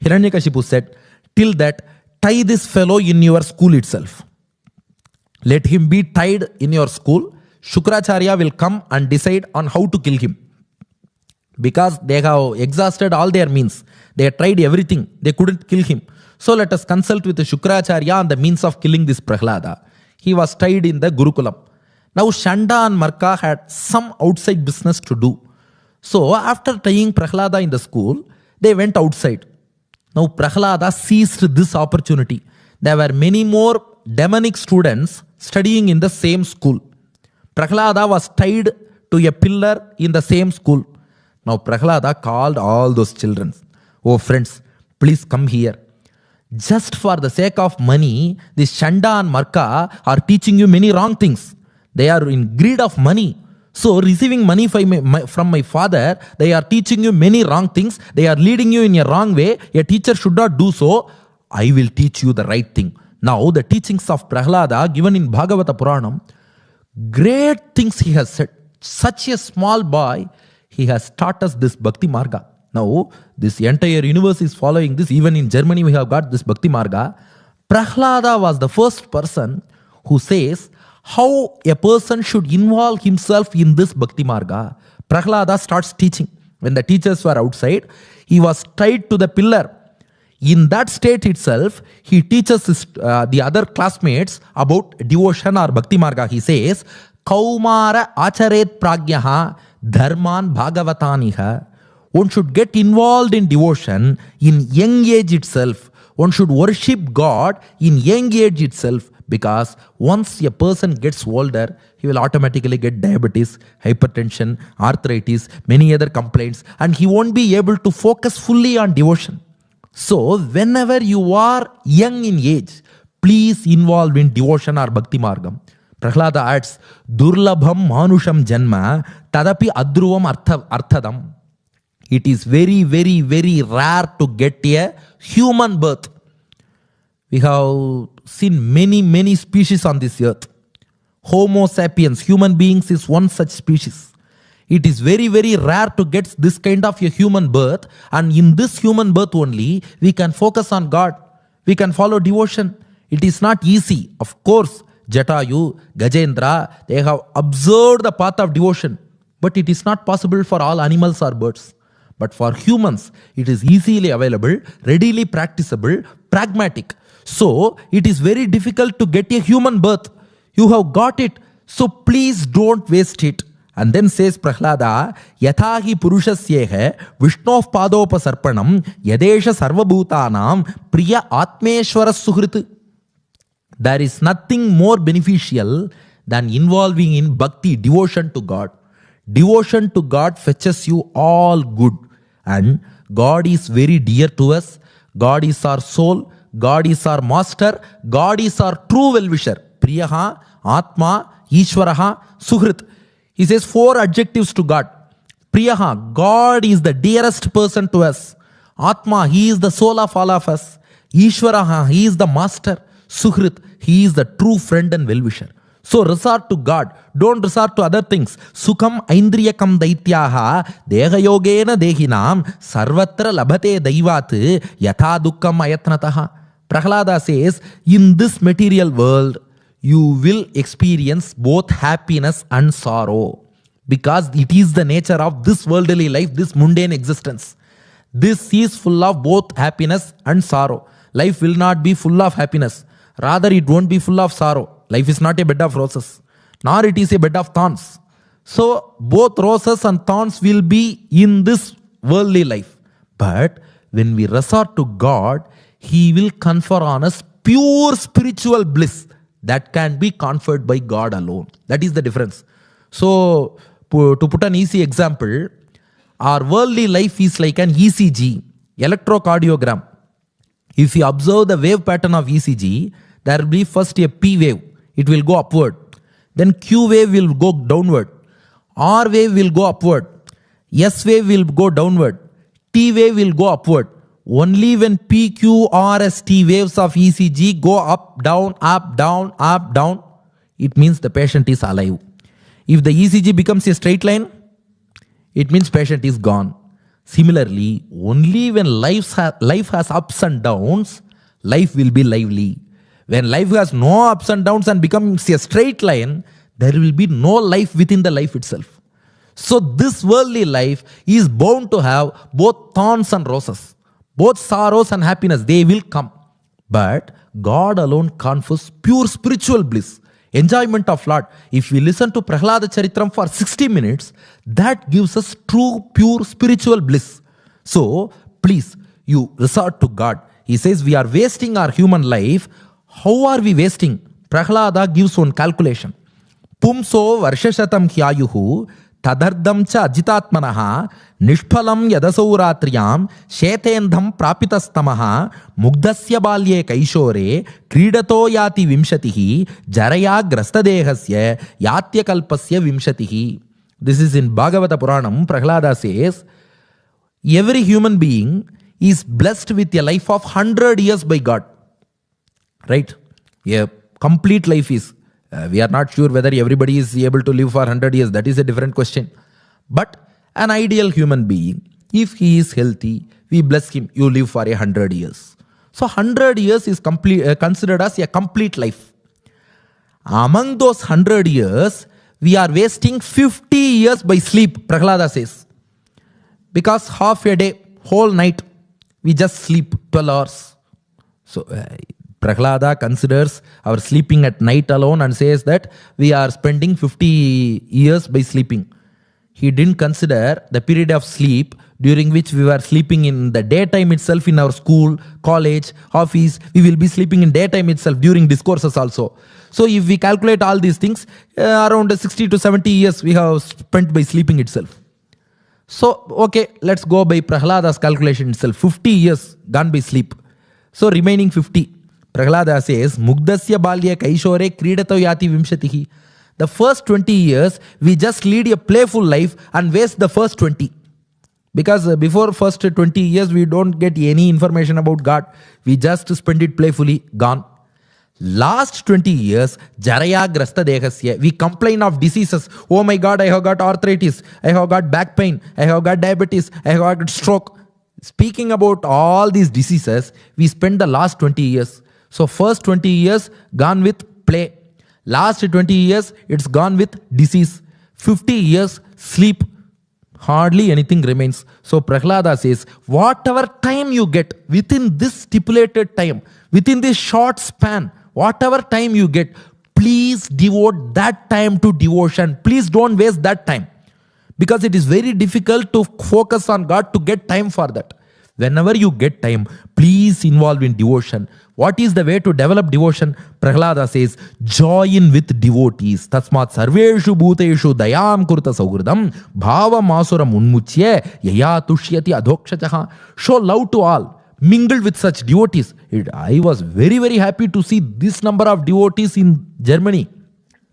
Speaker 1: Hiranyakashipu said, till that, tie this fellow in your school itself. Let him be tied in your school. Shukracharya will come and decide on how to kill him. Because they have exhausted all their means. They have tried everything. They couldn't kill him. So let us consult with the Shukracharya on the means of killing this Prahlada. He was tied in the Gurukulam. Now Shanda and Marka had some outside business to do. So after tying Prahlada in the school, they went outside. Now Prahlada seized this opportunity. There were many more demonic students studying in the same school. Prahlada was tied to a pillar in the same school. Now Prahlada called all those children. Oh friends, please come here. Just for the sake of money, this Shanda and Marka are teaching you many wrong things. They are in greed of money. So receiving money from my father, they are teaching you many wrong things. They are leading you in a wrong way. A teacher should not do so. I will teach you the right thing. Now the teachings of Prahlada given in Bhagavata Puranam, great things he has said. Such a small boy, he has taught us this Bhakti Marga. Now, this entire universe is following this. Even in Germany, we have got this Bhakti Marga. Prahlada was the first person who says how a person should involve himself in this Bhakti Marga. Prahlada starts teaching. When the teachers were outside, he was tied to the pillar. In that state itself, he teaches the other classmates about devotion or Bhakti Marga. He says, Kaumara acharet pragyaha dharman bhagavataniha. One should get involved in devotion in young age itself. One should worship God in young age itself, because once a person gets older, he will automatically get diabetes, hypertension, arthritis, many other complaints, and he won't be able to focus fully on devotion. So whenever you are young in age, please involve in devotion or Bhakti Margam. Prahlada adds, Durlabham Manusham Janma Tadapi Adruvam Arthadam. It is very, very, very rare to get a human birth. We have seen many, many species on this earth. Homo sapiens, human beings, is one such species. It is very, very rare to get this kind of a human birth. And in this human birth only, we can focus on God. We can follow devotion. It is not easy. Of course, Jatayu, Gajendra, they have observed the path of devotion. But it is not possible for all animals or birds. But for humans, it is easily available, readily practicable, pragmatic. So, it is very difficult to get a human birth. You have got it. So, please don't waste it. And then says Prahlada, Yathahi Purushasyehe Vishnov Padopasarpanam Yadesha Sarvabhutanam Priya Atmeshwara Suhrit. There is nothing more beneficial than involving in bhakti, devotion to God. Devotion to God fetches you all good. And God is very dear to us. God is our soul. God is our master. God is our true well-wisher. Priyaha, Atma, Ishwaraha, Suhrit. He says 4 adjectives to God. Priyaha, God is the dearest person to us. Atma, He is the soul of all of us. Ishvaraha, He is the master. Suhrit, He is the true friend and well-wisher. So resort to God. Don't resort to other things. Sukham aindriyakam daityaha dehayogena dehinam sarvatra labhate daivat yatha dukkam ayatnataha. Prahlada says, in this material world, you will experience both happiness and sorrow. Because it is the nature of this worldly life, this mundane existence. This is full of both happiness and sorrow. Life will not be full of happiness. Rather, it won't be full of sorrow. Life is not a bed of roses, nor it is a bed of thorns. So, both roses and thorns will be in this worldly life. But when we resort to God, He will confer on us pure spiritual bliss that can be conferred by God alone. That is the difference. So, to put an easy example, our worldly life is like an ECG, electrocardiogram. If you observe the wave pattern of ECG, there will be first a P wave. It will go upward. Then Q wave will go downward. R wave will go upward. S wave will go downward. T wave will go upward. Only when P, Q, R, S, T waves of ECG go up, down, up, down, up, down, it means the patient is alive. If the ECG becomes a straight line, it means patient is gone. Similarly, only when life has ups and downs, life will be lively. When life has no ups and downs and becomes a straight line, there will be no life within the life itself. So this worldly life is bound to have both thorns and roses. Both sorrows and happiness, they will come. But God alone confers pure spiritual bliss, enjoyment of Lord. If we listen to Prahlada Charitram for 60 minutes, that gives us true, pure spiritual bliss. So, please, you resort to God. He says we are wasting our human life. How are we wasting? Prahlada gives one calculation. Pumso varshashatam hyayuhu tadardam cha ajitatmanaha nishphalam yadasauratryam shetendham prapitasthamaha mugdasya balye kaishore kridato yati vimshatihi jaraya grastadehasya yatyakalpasya vimshatihi. This is in Bhagavata Puranam. Prahlada says, every human being is blessed with a life of 100 years by God. Right? A complete life is. We are not sure whether everybody is able to live for 100 years. That is a different question. But an ideal human being, if he is healthy, we bless him. You live for 100 years. So 100 years is considered as a complete life. Among those 100 years, we are wasting 50 years by sleep, Prahlada says. Because half a day, whole night, we just sleep 12 hours. So Prahlada considers our sleeping at night alone and says that we are spending 50 years by sleeping. He didn't consider the period of sleep during which we were sleeping in the daytime itself in our school, college, office. We will be sleeping in daytime itself during discourses also. So if we calculate all these things, around 60 to 70 years we have spent by sleeping itself. So, okay, let's go by Prahlada's calculation itself. 50 years gone by sleep. So remaining 50. Prahlada says, Mugdasya balya kaishore kridato yati vimshatihi. The first 20 years, we just lead a playful life and waste the first 20. Because before first 20 years, we don't get any information about God. We just spend it playfully, gone. Last 20 years, jaraya grasta dehasya. We complain of diseases. Oh my God, I have got arthritis. I have got back pain. I have got diabetes. I have got stroke. Speaking about all these diseases, we spend the last 20 years. So first 20 years gone with play. Last 20 years, it's gone with disease. 50 years, sleep. Hardly anything remains. So Prahlada says, whatever time you get within this stipulated time, within this short span, whatever time you get, please devote that time to devotion. Please don't waste that time. Because it is very difficult to focus on God to get time for that. Whenever you get time, please involve in devotion. What is the way to develop devotion? Prahlada says, join with devotees. Tasmat sarveshu bhuteshu dayam kurta saugridam bhava masuram unmuchye yaya tushyati adhokshachaha. Show love to all. Mingle with such devotees. I was very, very happy to see this number of devotees in Germany.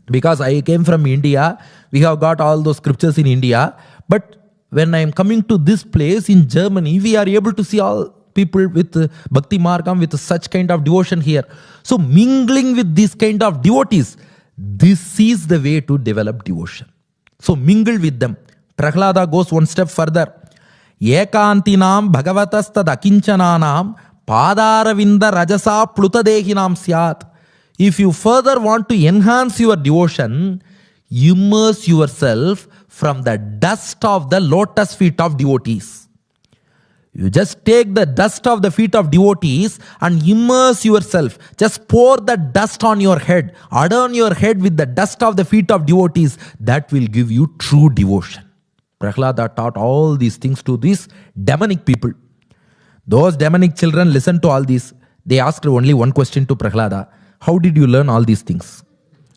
Speaker 1: Because I came from India, We have got all those scriptures in India. But when I am coming to this place in Germany, we are able to see all people with Bhakti Margam, with such kind of devotion here. So mingling with this kind of devotees, this is the way to develop devotion. So mingle with them. Prahlada goes one step further. Ekantinam bhagavatastad akinchananam padaravinda rajasa plutadehinam syat. If you further want to enhance your devotion, immerse yourself from the dust of the lotus feet of devotees. You just take the dust of the feet of devotees and immerse yourself. Just pour the dust on your head. Adorn your head with the dust of the feet of devotees. That will give you true devotion. Prahlada taught all these things to these demonic people. Those demonic children listened to all these. They asked only one question to Prahlada. How did you learn all these things?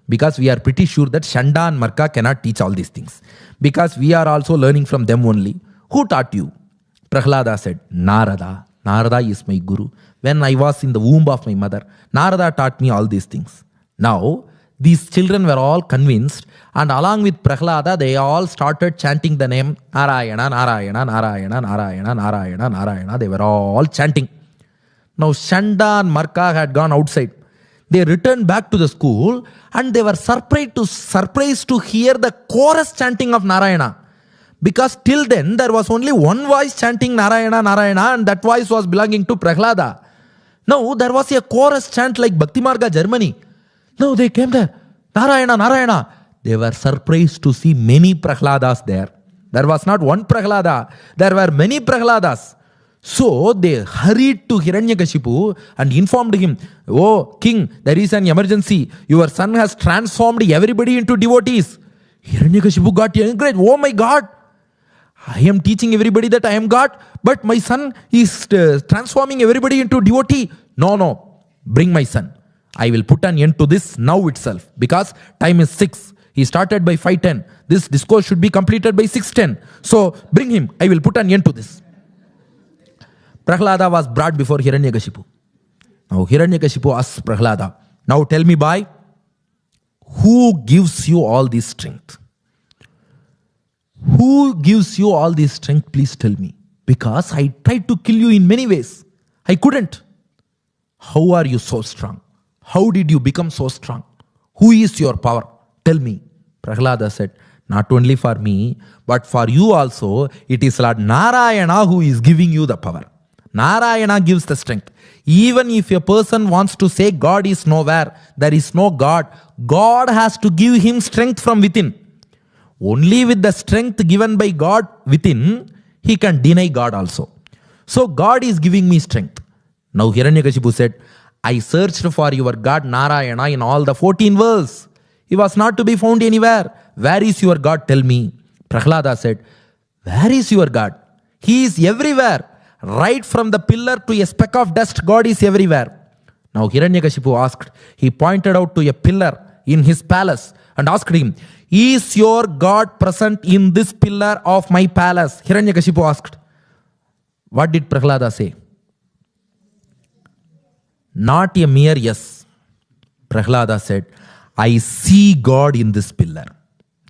Speaker 1: Because we are pretty sure that Shanda and Marka cannot teach all these things. Because we are also learning from them only. Who taught you? Prahlada said, Narada. Narada is my guru. When I was in the womb of my mother, Narada taught me all these things. Now, these children were all convinced, and along with Prahlada, they all started chanting the name Narayana, Narayana, Narayana, Narayana, Narayana, Narayana. They were all chanting. Now, Shanda and Marka had gone outside. They returned back to the school and they were surprised to hear the chorus chanting of Narayana. Because till then there was only one voice chanting Narayana, Narayana, and that voice was belonging to Prahlada. Now there was a chorus chant like Bhakti Marga Germany. Now they came there, Narayana, Narayana. They were surprised to see many Prahladas there. There was not one Prahlada, there were many Prahladas. So they hurried to Hiranyakashipu and informed him, "Oh king, there is an emergency. Your son has transformed everybody into devotees." Hiranyakashipu got angry. "Oh my God, I am teaching everybody that I am God, but my son is transforming everybody into devotee. No, bring my son. I will put an end to this now itself, because time is 6. He started by 5:10. This discourse should be completed by 6:10. So bring him. I will put an end to this." Prahlada was brought before Hiranyakashipu. Now Hiranyakashipu asks Prahlada, "Now tell me, boy, who gives you all this strength? Who gives you all this strength? Please tell me. Because I tried to kill you in many ways. I couldn't. How are you so strong? How did you become so strong? Who is your power? Tell me." Prahlada said, "Not only for me, but for you also, it is Lord Narayana who is giving you the power. Narayana gives the strength. Even if a person wants to say God is nowhere, there is no God, God has to give him strength from within. Only with the strength given by God within, he can deny God also. So God is giving me strength." Now Hiranyakashipu said, "I searched for your God Narayana in all the 14 worlds. He was not to be found anywhere. Where is your God? Tell me." Prahlada said, "Where is your God? He is everywhere. Right from the pillar to a speck of dust, God is everywhere." Now Hiranyakashipu asked, he pointed out to a pillar in his palace and asked him, "Is your God present in this pillar of my palace?" Hiranyakashipu asked. What did Prahlada say? Not a mere yes. Prahlada said, "I see God in this pillar."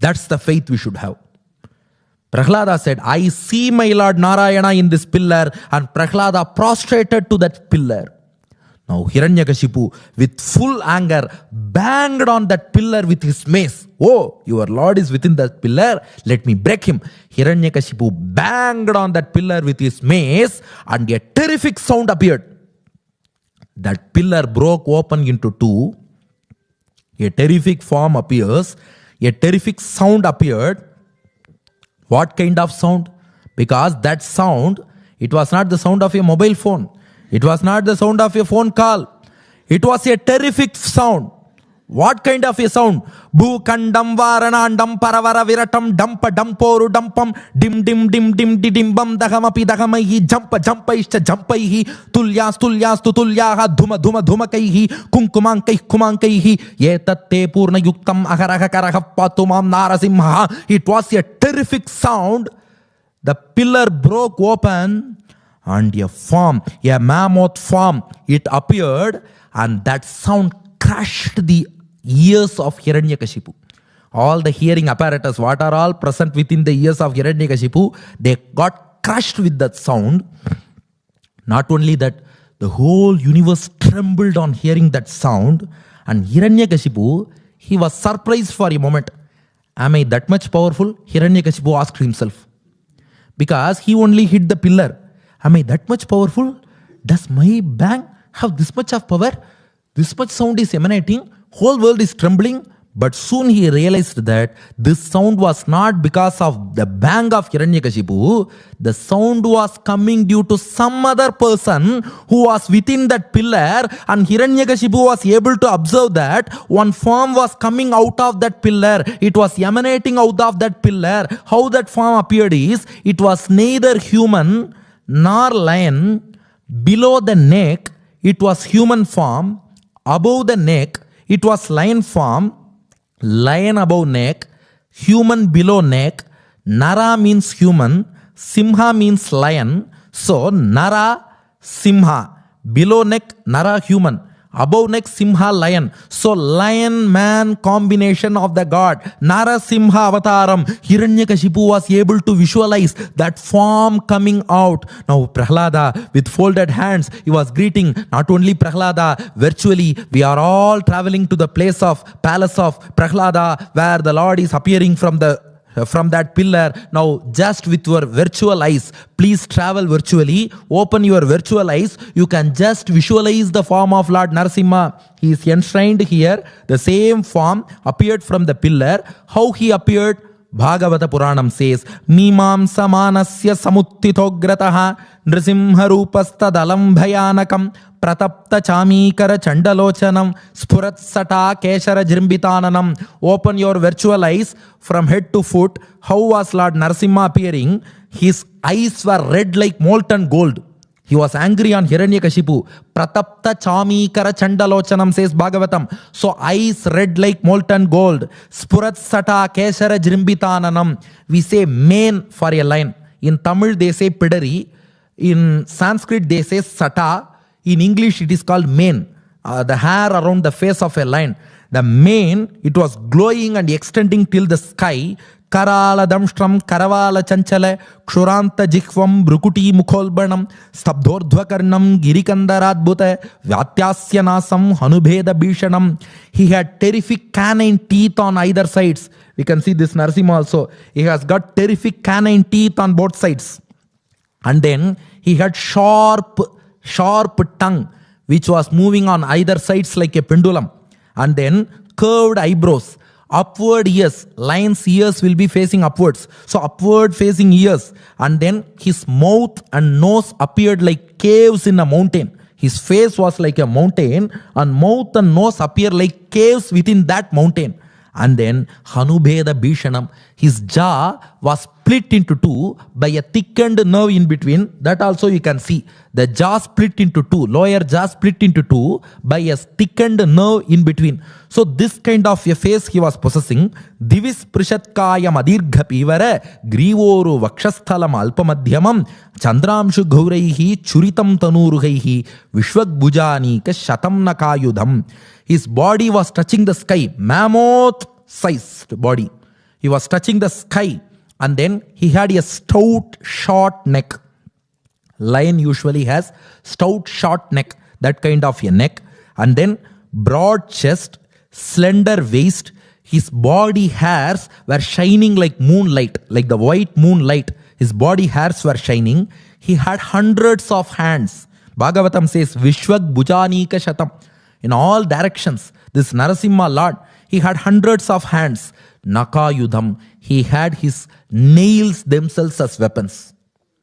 Speaker 1: That's the faith we should have. Prahlada said, "I see my Lord Narayana in this pillar," and Prahlada prostrated to that pillar. Now Hiranyakashipu, with full anger, banged on that pillar with his mace. "Oh, your Lord is within that pillar. Let me break him." Hiranyakashipu banged on that pillar with his mace, and a terrific sound appeared. That pillar broke open into two. A terrific form appears. A terrific sound appeared. What kind of sound? Because that sound, it was not the sound of a mobile phone. It was not the sound of a phone call. It was a terrific sound. What kind of a sound? Bhukandam varanandam paravara viratam dampa damporu dampam dim dim dim dim didimbam dagamapi dagamaihi jampa jampaishcha jampaihi tulyas tulyas tutulyaha dhuma dhuma dhumakaihi kunkumankaihi kumankaihi yetatte purna yuktam agaraha karaha patumam Narasimha. It was a terrific sound. The pillar broke open and a form, a mammoth form, it appeared, and that sound crushed the ears of Hiranyakashipu. All the hearing apparatus, what are all present within the ears of Hiranyakashipu, they got crushed with that sound. Not only that, the whole universe trembled on hearing that sound. And Hiranyakashipu, he was surprised for a moment. Am I that much powerful? Hiranyakashipu asked himself. Because he only hit the pillar. Am I that much powerful? Does my bang have this much of power? This much sound is emanating. Whole world is trembling. But soon he realized that this sound was not because of the bang of Hiranyakashipu. The sound was coming due to some other person who was within that pillar, and Hiranyakashipu was able to observe that one form was coming out of that pillar. It was emanating out of that pillar. How that form appeared is, it was neither human nor lion. Below the neck, it was human form. Above the neck, it was lion form. Lion above neck, human below neck. Nara means human, Simha means lion. So Nara, Simha. Below neck, Nara, human. Above neck, Simha, lion. So lion man combination of the god. Narasimha avataram. Hiranyakashipu was able to visualize that form coming out. Now Prahlada with folded hands, he was greeting not only Prahlada virtually. We are all traveling to the palace of Prahlada, where the Lord is appearing from that pillar. Now just with your virtual eyes, please travel virtually, open your virtual eyes, you can just visualize the form of Lord Narasimha. He is enshrined here. The same form appeared from the pillar. How he appeared? Bhagavata Puranam says, Mimam samanasya samuttithogrataha nrisimha rupastadalam bhayanakam pratapta chamikara chandalochanam spurat sata keshara jrimbitananam. Open your virtual eyes from head to foot. How was Lord Narasimha appearing? His eyes were red like molten gold. He was angry on Hiranyakashipu. Pratapta chamikara chandalochanam says Bhagavatam. So eyes red like molten gold. Spurat sata keshara jrimbitananam. We say mane for a lion. In Tamil they say pidari. In Sanskrit they say sata. In English it is called mane. The hair around the face of a lion. The mane, it was glowing and extending till the sky. Karala damstram karavala chanchale kshuranta jikhvam brukuti mukholbanam stabdordhvakarnam girikandaradbhute vyatyasya nasam hanubheda bhishanam. He had terrific canine teeth on either sides. We can see this Narasimha also. He has got terrific canine teeth on both sides. And then he had sharp tongue which was moving on either sides like a pendulum. And then curved eyebrows. Upward ears. Lion's ears will be facing upwards. So upward facing ears. And then his mouth and nose appeared like caves in a mountain. His face was like a mountain, and mouth and nose appear like caves within that mountain. And then Hanubheda Bhishanam, his jaw was split into two by a thickened nerve in between. That also you can see. The jaw split into two, lower jaw split into two by a thickened nerve in between. So this kind of a face he was possessing. Divis prishatkayam adirghapivara grivoru vakshasthalam alpamadhyamam chandramshu gauraihi churitam tanuruhaihi vishwagbujanika shatam nakayudham. His body was touching the sky, mammoth-sized body. He was touching the sky, and then he had a stout, short neck. Lion usually has stout, short neck, that kind of a neck. And then broad chest, slender waist. His body hairs were shining like moonlight, like the white moonlight. His body hairs were shining. He had hundreds of hands. Bhagavatam says, Vishwag Bujanika Shatam. In all directions, this Narasimha Lord, he had hundreds of hands. Nakayudham, he had his nails themselves as weapons.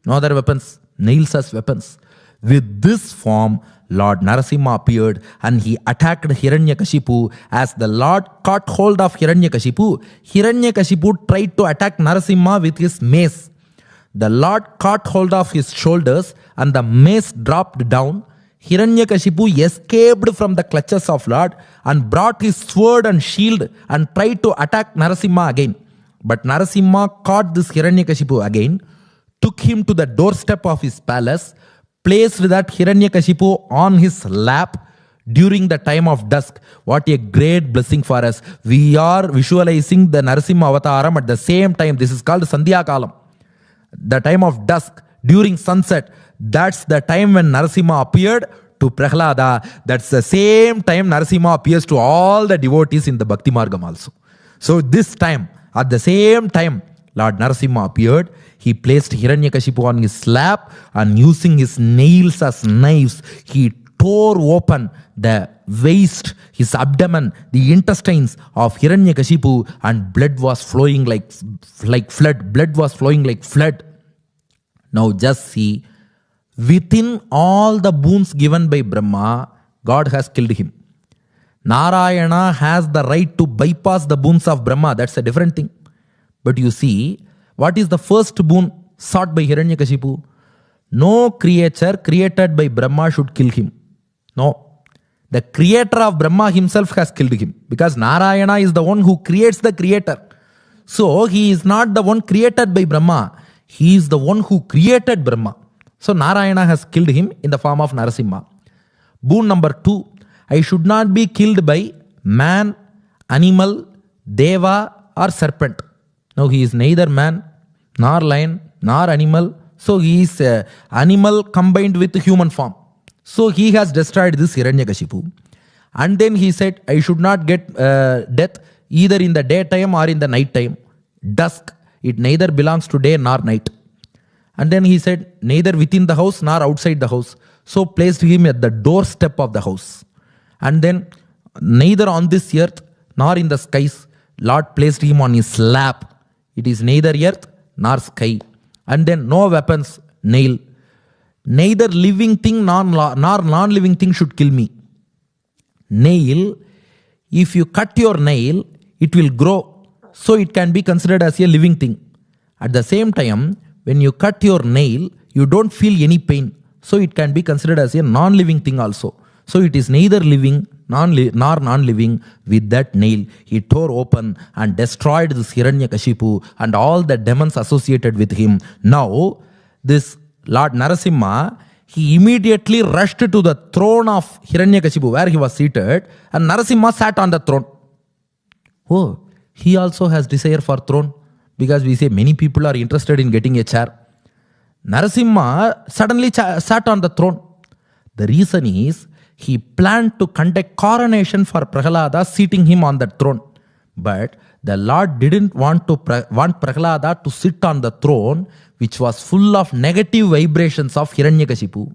Speaker 1: No other weapons, nails as weapons. With this form, Lord Narasimha appeared and he attacked Hiranyakashipu. As the Lord caught hold of Hiranyakashipu, Hiranyakashipu tried to attack Narasimha with his mace. The Lord caught hold of his shoulders and the mace dropped down. Hiranyakashipu escaped from the clutches of Lord and brought his sword and shield and tried to attack Narasimha again. But Narasimha caught this Hiranyakashipu again, took him to the doorstep of his palace, placed that Hiranyakashipu on his lap, during the time of dusk. What a great blessing for us. We are visualizing the Narasimha Avataram at the same time. This is called Sandhya Kalam. The time of dusk, during sunset, that's the time when Narasimha appeared to Prahlada. That's the same time Narasimha appears to all the devotees in the Bhakti Margam also. So this time, at the same time, Lord Narasimha appeared. He placed Hiranyakashipu on his lap and using his nails as knives, he tore open the waist, his abdomen, the intestines of Hiranyakashipu, and blood was flowing like flood. Blood was flowing like flood. Now just see, within all the boons given by Brahma, God has killed him. Narayana has the right to bypass the boons of Brahma. That's a different thing. But you see, what is the first boon sought by Hiranyakashipu? No creature created by Brahma should kill him. No. The creator of Brahma himself has killed him. Because Narayana is the one who creates the creator. So he is not the one created by Brahma. He is the one who created Brahma. So Narayana has killed him in the form of Narasimha. Boon number 2. I should not be killed by man, animal, deva or serpent. Now he is neither man, nor lion, nor animal. So he is animal combined with human form. So he has destroyed this Hiranyakashipu. And then he said, I should not get death either in the daytime or in the night time. Dusk, it neither belongs to day nor night. And then he said, neither within the house nor outside the house. So placed him at the doorstep of the house. And then neither on this earth nor in the skies, Lord placed him on his lap. It is neither earth nor sky. And then no weapons, nail. Neither living thing nor non-living thing should kill me. Nail, if you cut your nail, it will grow. So it can be considered as a living thing. At the same time, when you cut your nail, you don't feel any pain. So it can be considered as a non-living thing also. So it is neither living nor non-living. With that nail, he tore open and destroyed this Hiranyakashipu and all the demons associated with him. Now, this Lord Narasimha, he immediately rushed to the throne of Hiranyakashipu where he was seated, and Narasimha sat on the throne. Oh, he also has desire for throne, because we say many people are interested in getting a chair. Narasimha suddenly sat on the throne. The reason is, he planned to conduct coronation for Prahlada, seating him on the throne. But the Lord didn't want Prahlada to sit on the throne, which was full of negative vibrations of Hiranyakashipu.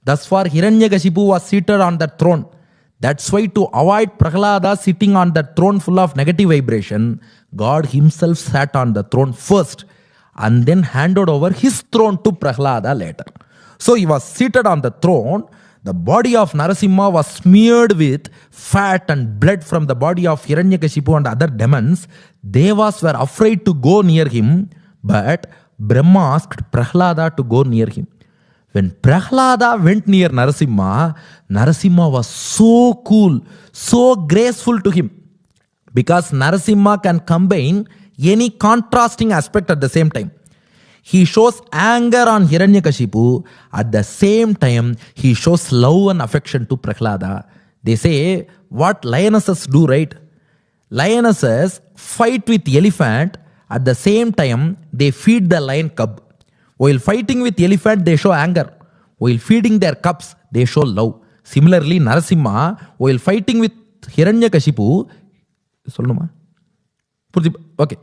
Speaker 1: Thus far, Hiranyakashipu was seated on the throne. That's why, to avoid Prahlada sitting on the throne full of negative vibration, God himself sat on the throne first and then handed over his throne to Prahlada later. So he was seated on the throne. The body of Narasimha was smeared with fat and blood from the body of Hiranyakashipu and other demons. Devas were afraid to go near him, but Brahma asked Prahlada to go near him. When Prahlada went near Narasimha, Narasimha was so cool, so graceful to him. Because Narasimha can combine any contrasting aspect at the same time. He shows anger on Hiranyakashipu. At the same time, he shows love and affection to Prahlada. They say what lionesses do, right? Lionesses fight with elephant. At the same time, they feed the lion cub. While fighting with elephant, they show anger. While feeding their cubs, they show love. Similarly, Narasimha, while fighting with Hiranyakashipu, okay,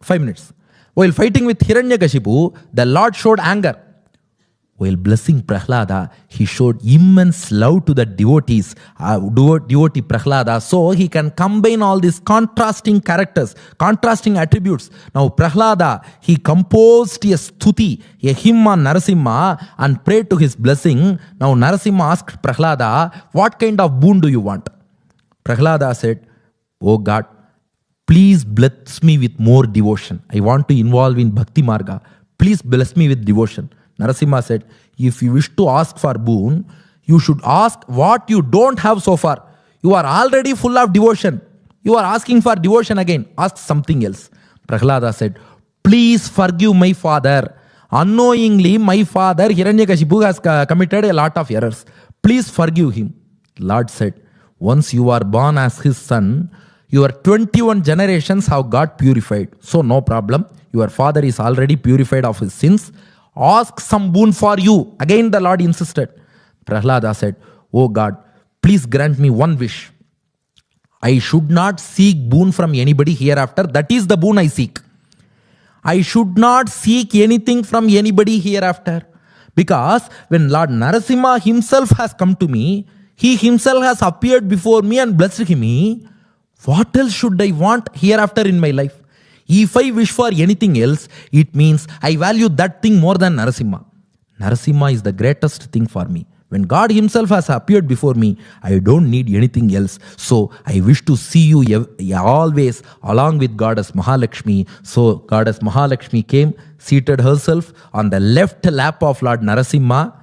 Speaker 1: 5 minutes. While fighting with Hiranyakashipu, the Lord showed anger. While blessing Prahlada, he showed immense love to the devotees, devotee Prahlada. So he can combine all these contrasting characters, contrasting attributes. Now Prahlada, he composed a stuti, a hymn on Narasimha and prayed to his blessing. Now Narasimha asked Prahlada, what kind of boon do you want? Prahlada said, oh God, please bless me with more devotion. I want to involve in Bhakti Marga. Please bless me with devotion. Narasimha said, if you wish to ask for boon, you should ask what you don't have so far. You are already full of devotion. You are asking for devotion again. Ask something else. Prahlada said, please forgive my father. Unknowingly, my father Hiranyakashipu has committed a lot of errors. Please forgive him. Lord said, once you are born as his son, your 21 generations have got purified. So no problem. Your father is already purified of his sins. Ask some boon for you. Again the Lord insisted. Prahlada said, oh God, please grant me one wish. I should not seek boon from anybody hereafter. That is the boon I seek. I should not seek anything from anybody hereafter. Because when Lord Narasimha himself has come to me, he himself has appeared before me and blessed me. What else should I want hereafter in my life? If I wish for anything else, it means I value that thing more than Narasimha. Narasimha is the greatest thing for me. When God himself has appeared before me, I don't need anything else. So I wish to see you always along with Goddess Mahalakshmi. So Goddess Mahalakshmi came, seated herself on the left lap of Lord Narasimha.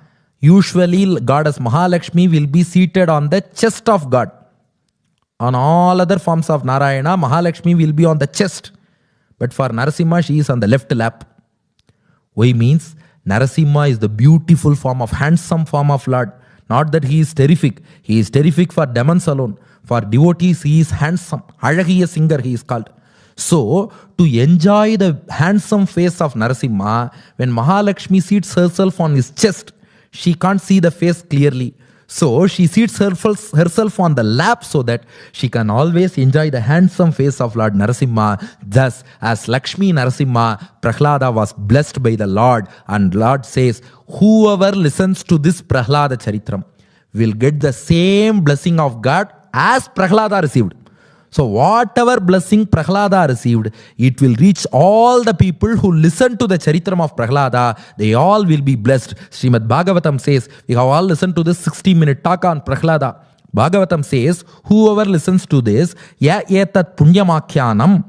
Speaker 1: Usually Goddess Mahalakshmi will be seated on the chest of God. On all other forms of Narayana, Mahalakshmi will be on the chest. But for Narasimha, she is on the left lap. Why means Narasimha is the beautiful form of, handsome form of Lord. Not that he is terrific. He is terrific for demons alone. For devotees, he is handsome. Alagiya singer he is called. So, to enjoy the handsome face of Narasimha, when Mahalakshmi seats herself on his chest, she can't see the face clearly. So, she seats herself on the lap so that she can always enjoy the handsome face of Lord Narasimha. Thus, as Lakshmi Narasimha, Prahlada was blessed by the Lord. And Lord says, whoever listens to this Prahlada Charitram will get the same blessing of God as Prahlada received. So whatever blessing Prahlada received, it will reach all the people who listen to the Charitram of Prahlada. They all will be blessed. Srimad Bhagavatam says, we have all listened to this 60-minute talk on Prahlada. Bhagavatam says, whoever listens to this, ya etat punyamakyanam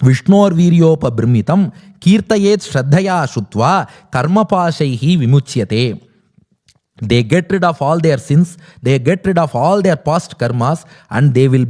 Speaker 1: Vishnor viryopa brimitam kirtayet shraddhaya shutva karmapashaihi vimuchyate. They get rid of all their sins, they get rid of all their past karmas, and they will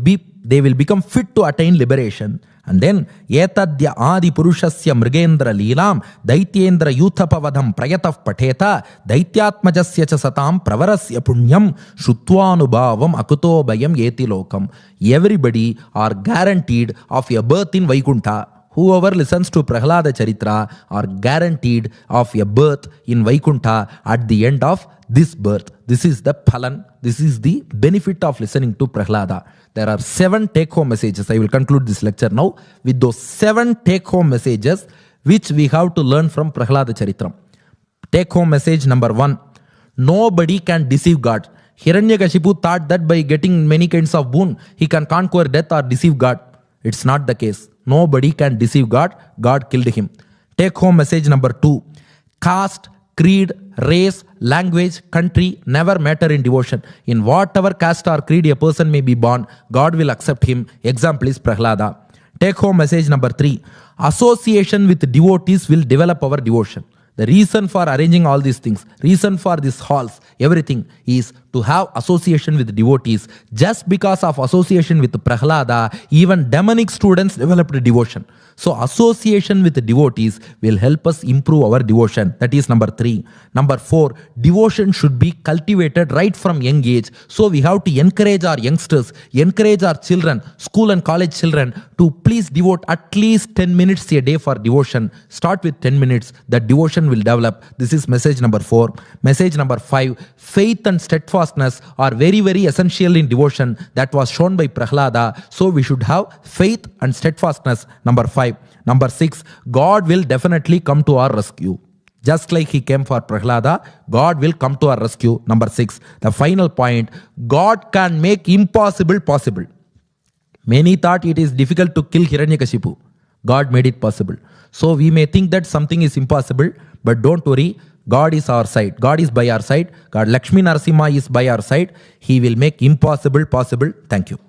Speaker 1: become fit to attain liberation. And then, etadya adi purushasya mrigendra leelam daityendra yuthapavadham prayatav pateta daityatmajasya cha satam pravarasya punyam shutvanubhavam akuto bayam yeti lokam. Everybody are guaranteed of a birth in Vaikuntha. Whoever listens to Prahlada Charitra are guaranteed of a birth in Vaikuntha at the end of this birth. This is the phalan. This is the benefit of listening to Prahlada. There are 7 take-home messages. I will conclude this lecture now with those 7 take-home messages which we have to learn from Prahlada Charitram. Take-home message number 1. Nobody can deceive God. Hiranyakashipu thought that by getting many kinds of boon, he can conquer death or deceive God. It's not the case. Nobody can deceive God. God killed him. Take-home message number 2. Caste, creed, race, language, country never matter in devotion. In whatever caste or creed a person may be born, God will accept him. Example is Prahlada. Take home message number 3. Association with devotees will develop our devotion. The reason for arranging all these things, reason for these halls, everything is to have association with devotees. Just because of association with Prahlada, even demonic students developed devotion. So association with devotees will help us improve our devotion. That is number 3. Number 4, devotion should be cultivated right from young age. So we have to encourage our youngsters, encourage our children, school and college children to please devote at least 10 minutes a day for devotion. Start with 10 minutes. That devotion will develop. This is message number 4. Message number 5, faith and steadfastness are very, very essential in devotion. That was shown by Prahlada. So we should have faith and steadfastness. Number 5. Number 6, God will definitely come to our rescue. Just like he came for Prahlada, God will come to our rescue. Number 6, the final point, God can make impossible possible. Many thought it is difficult to kill Hiranyakashipu. God made it possible. So we may think that something is impossible, but don't worry. God is our side. God is by our side. God Lakshmi Narasimha is by our side. He will make impossible possible. Thank you.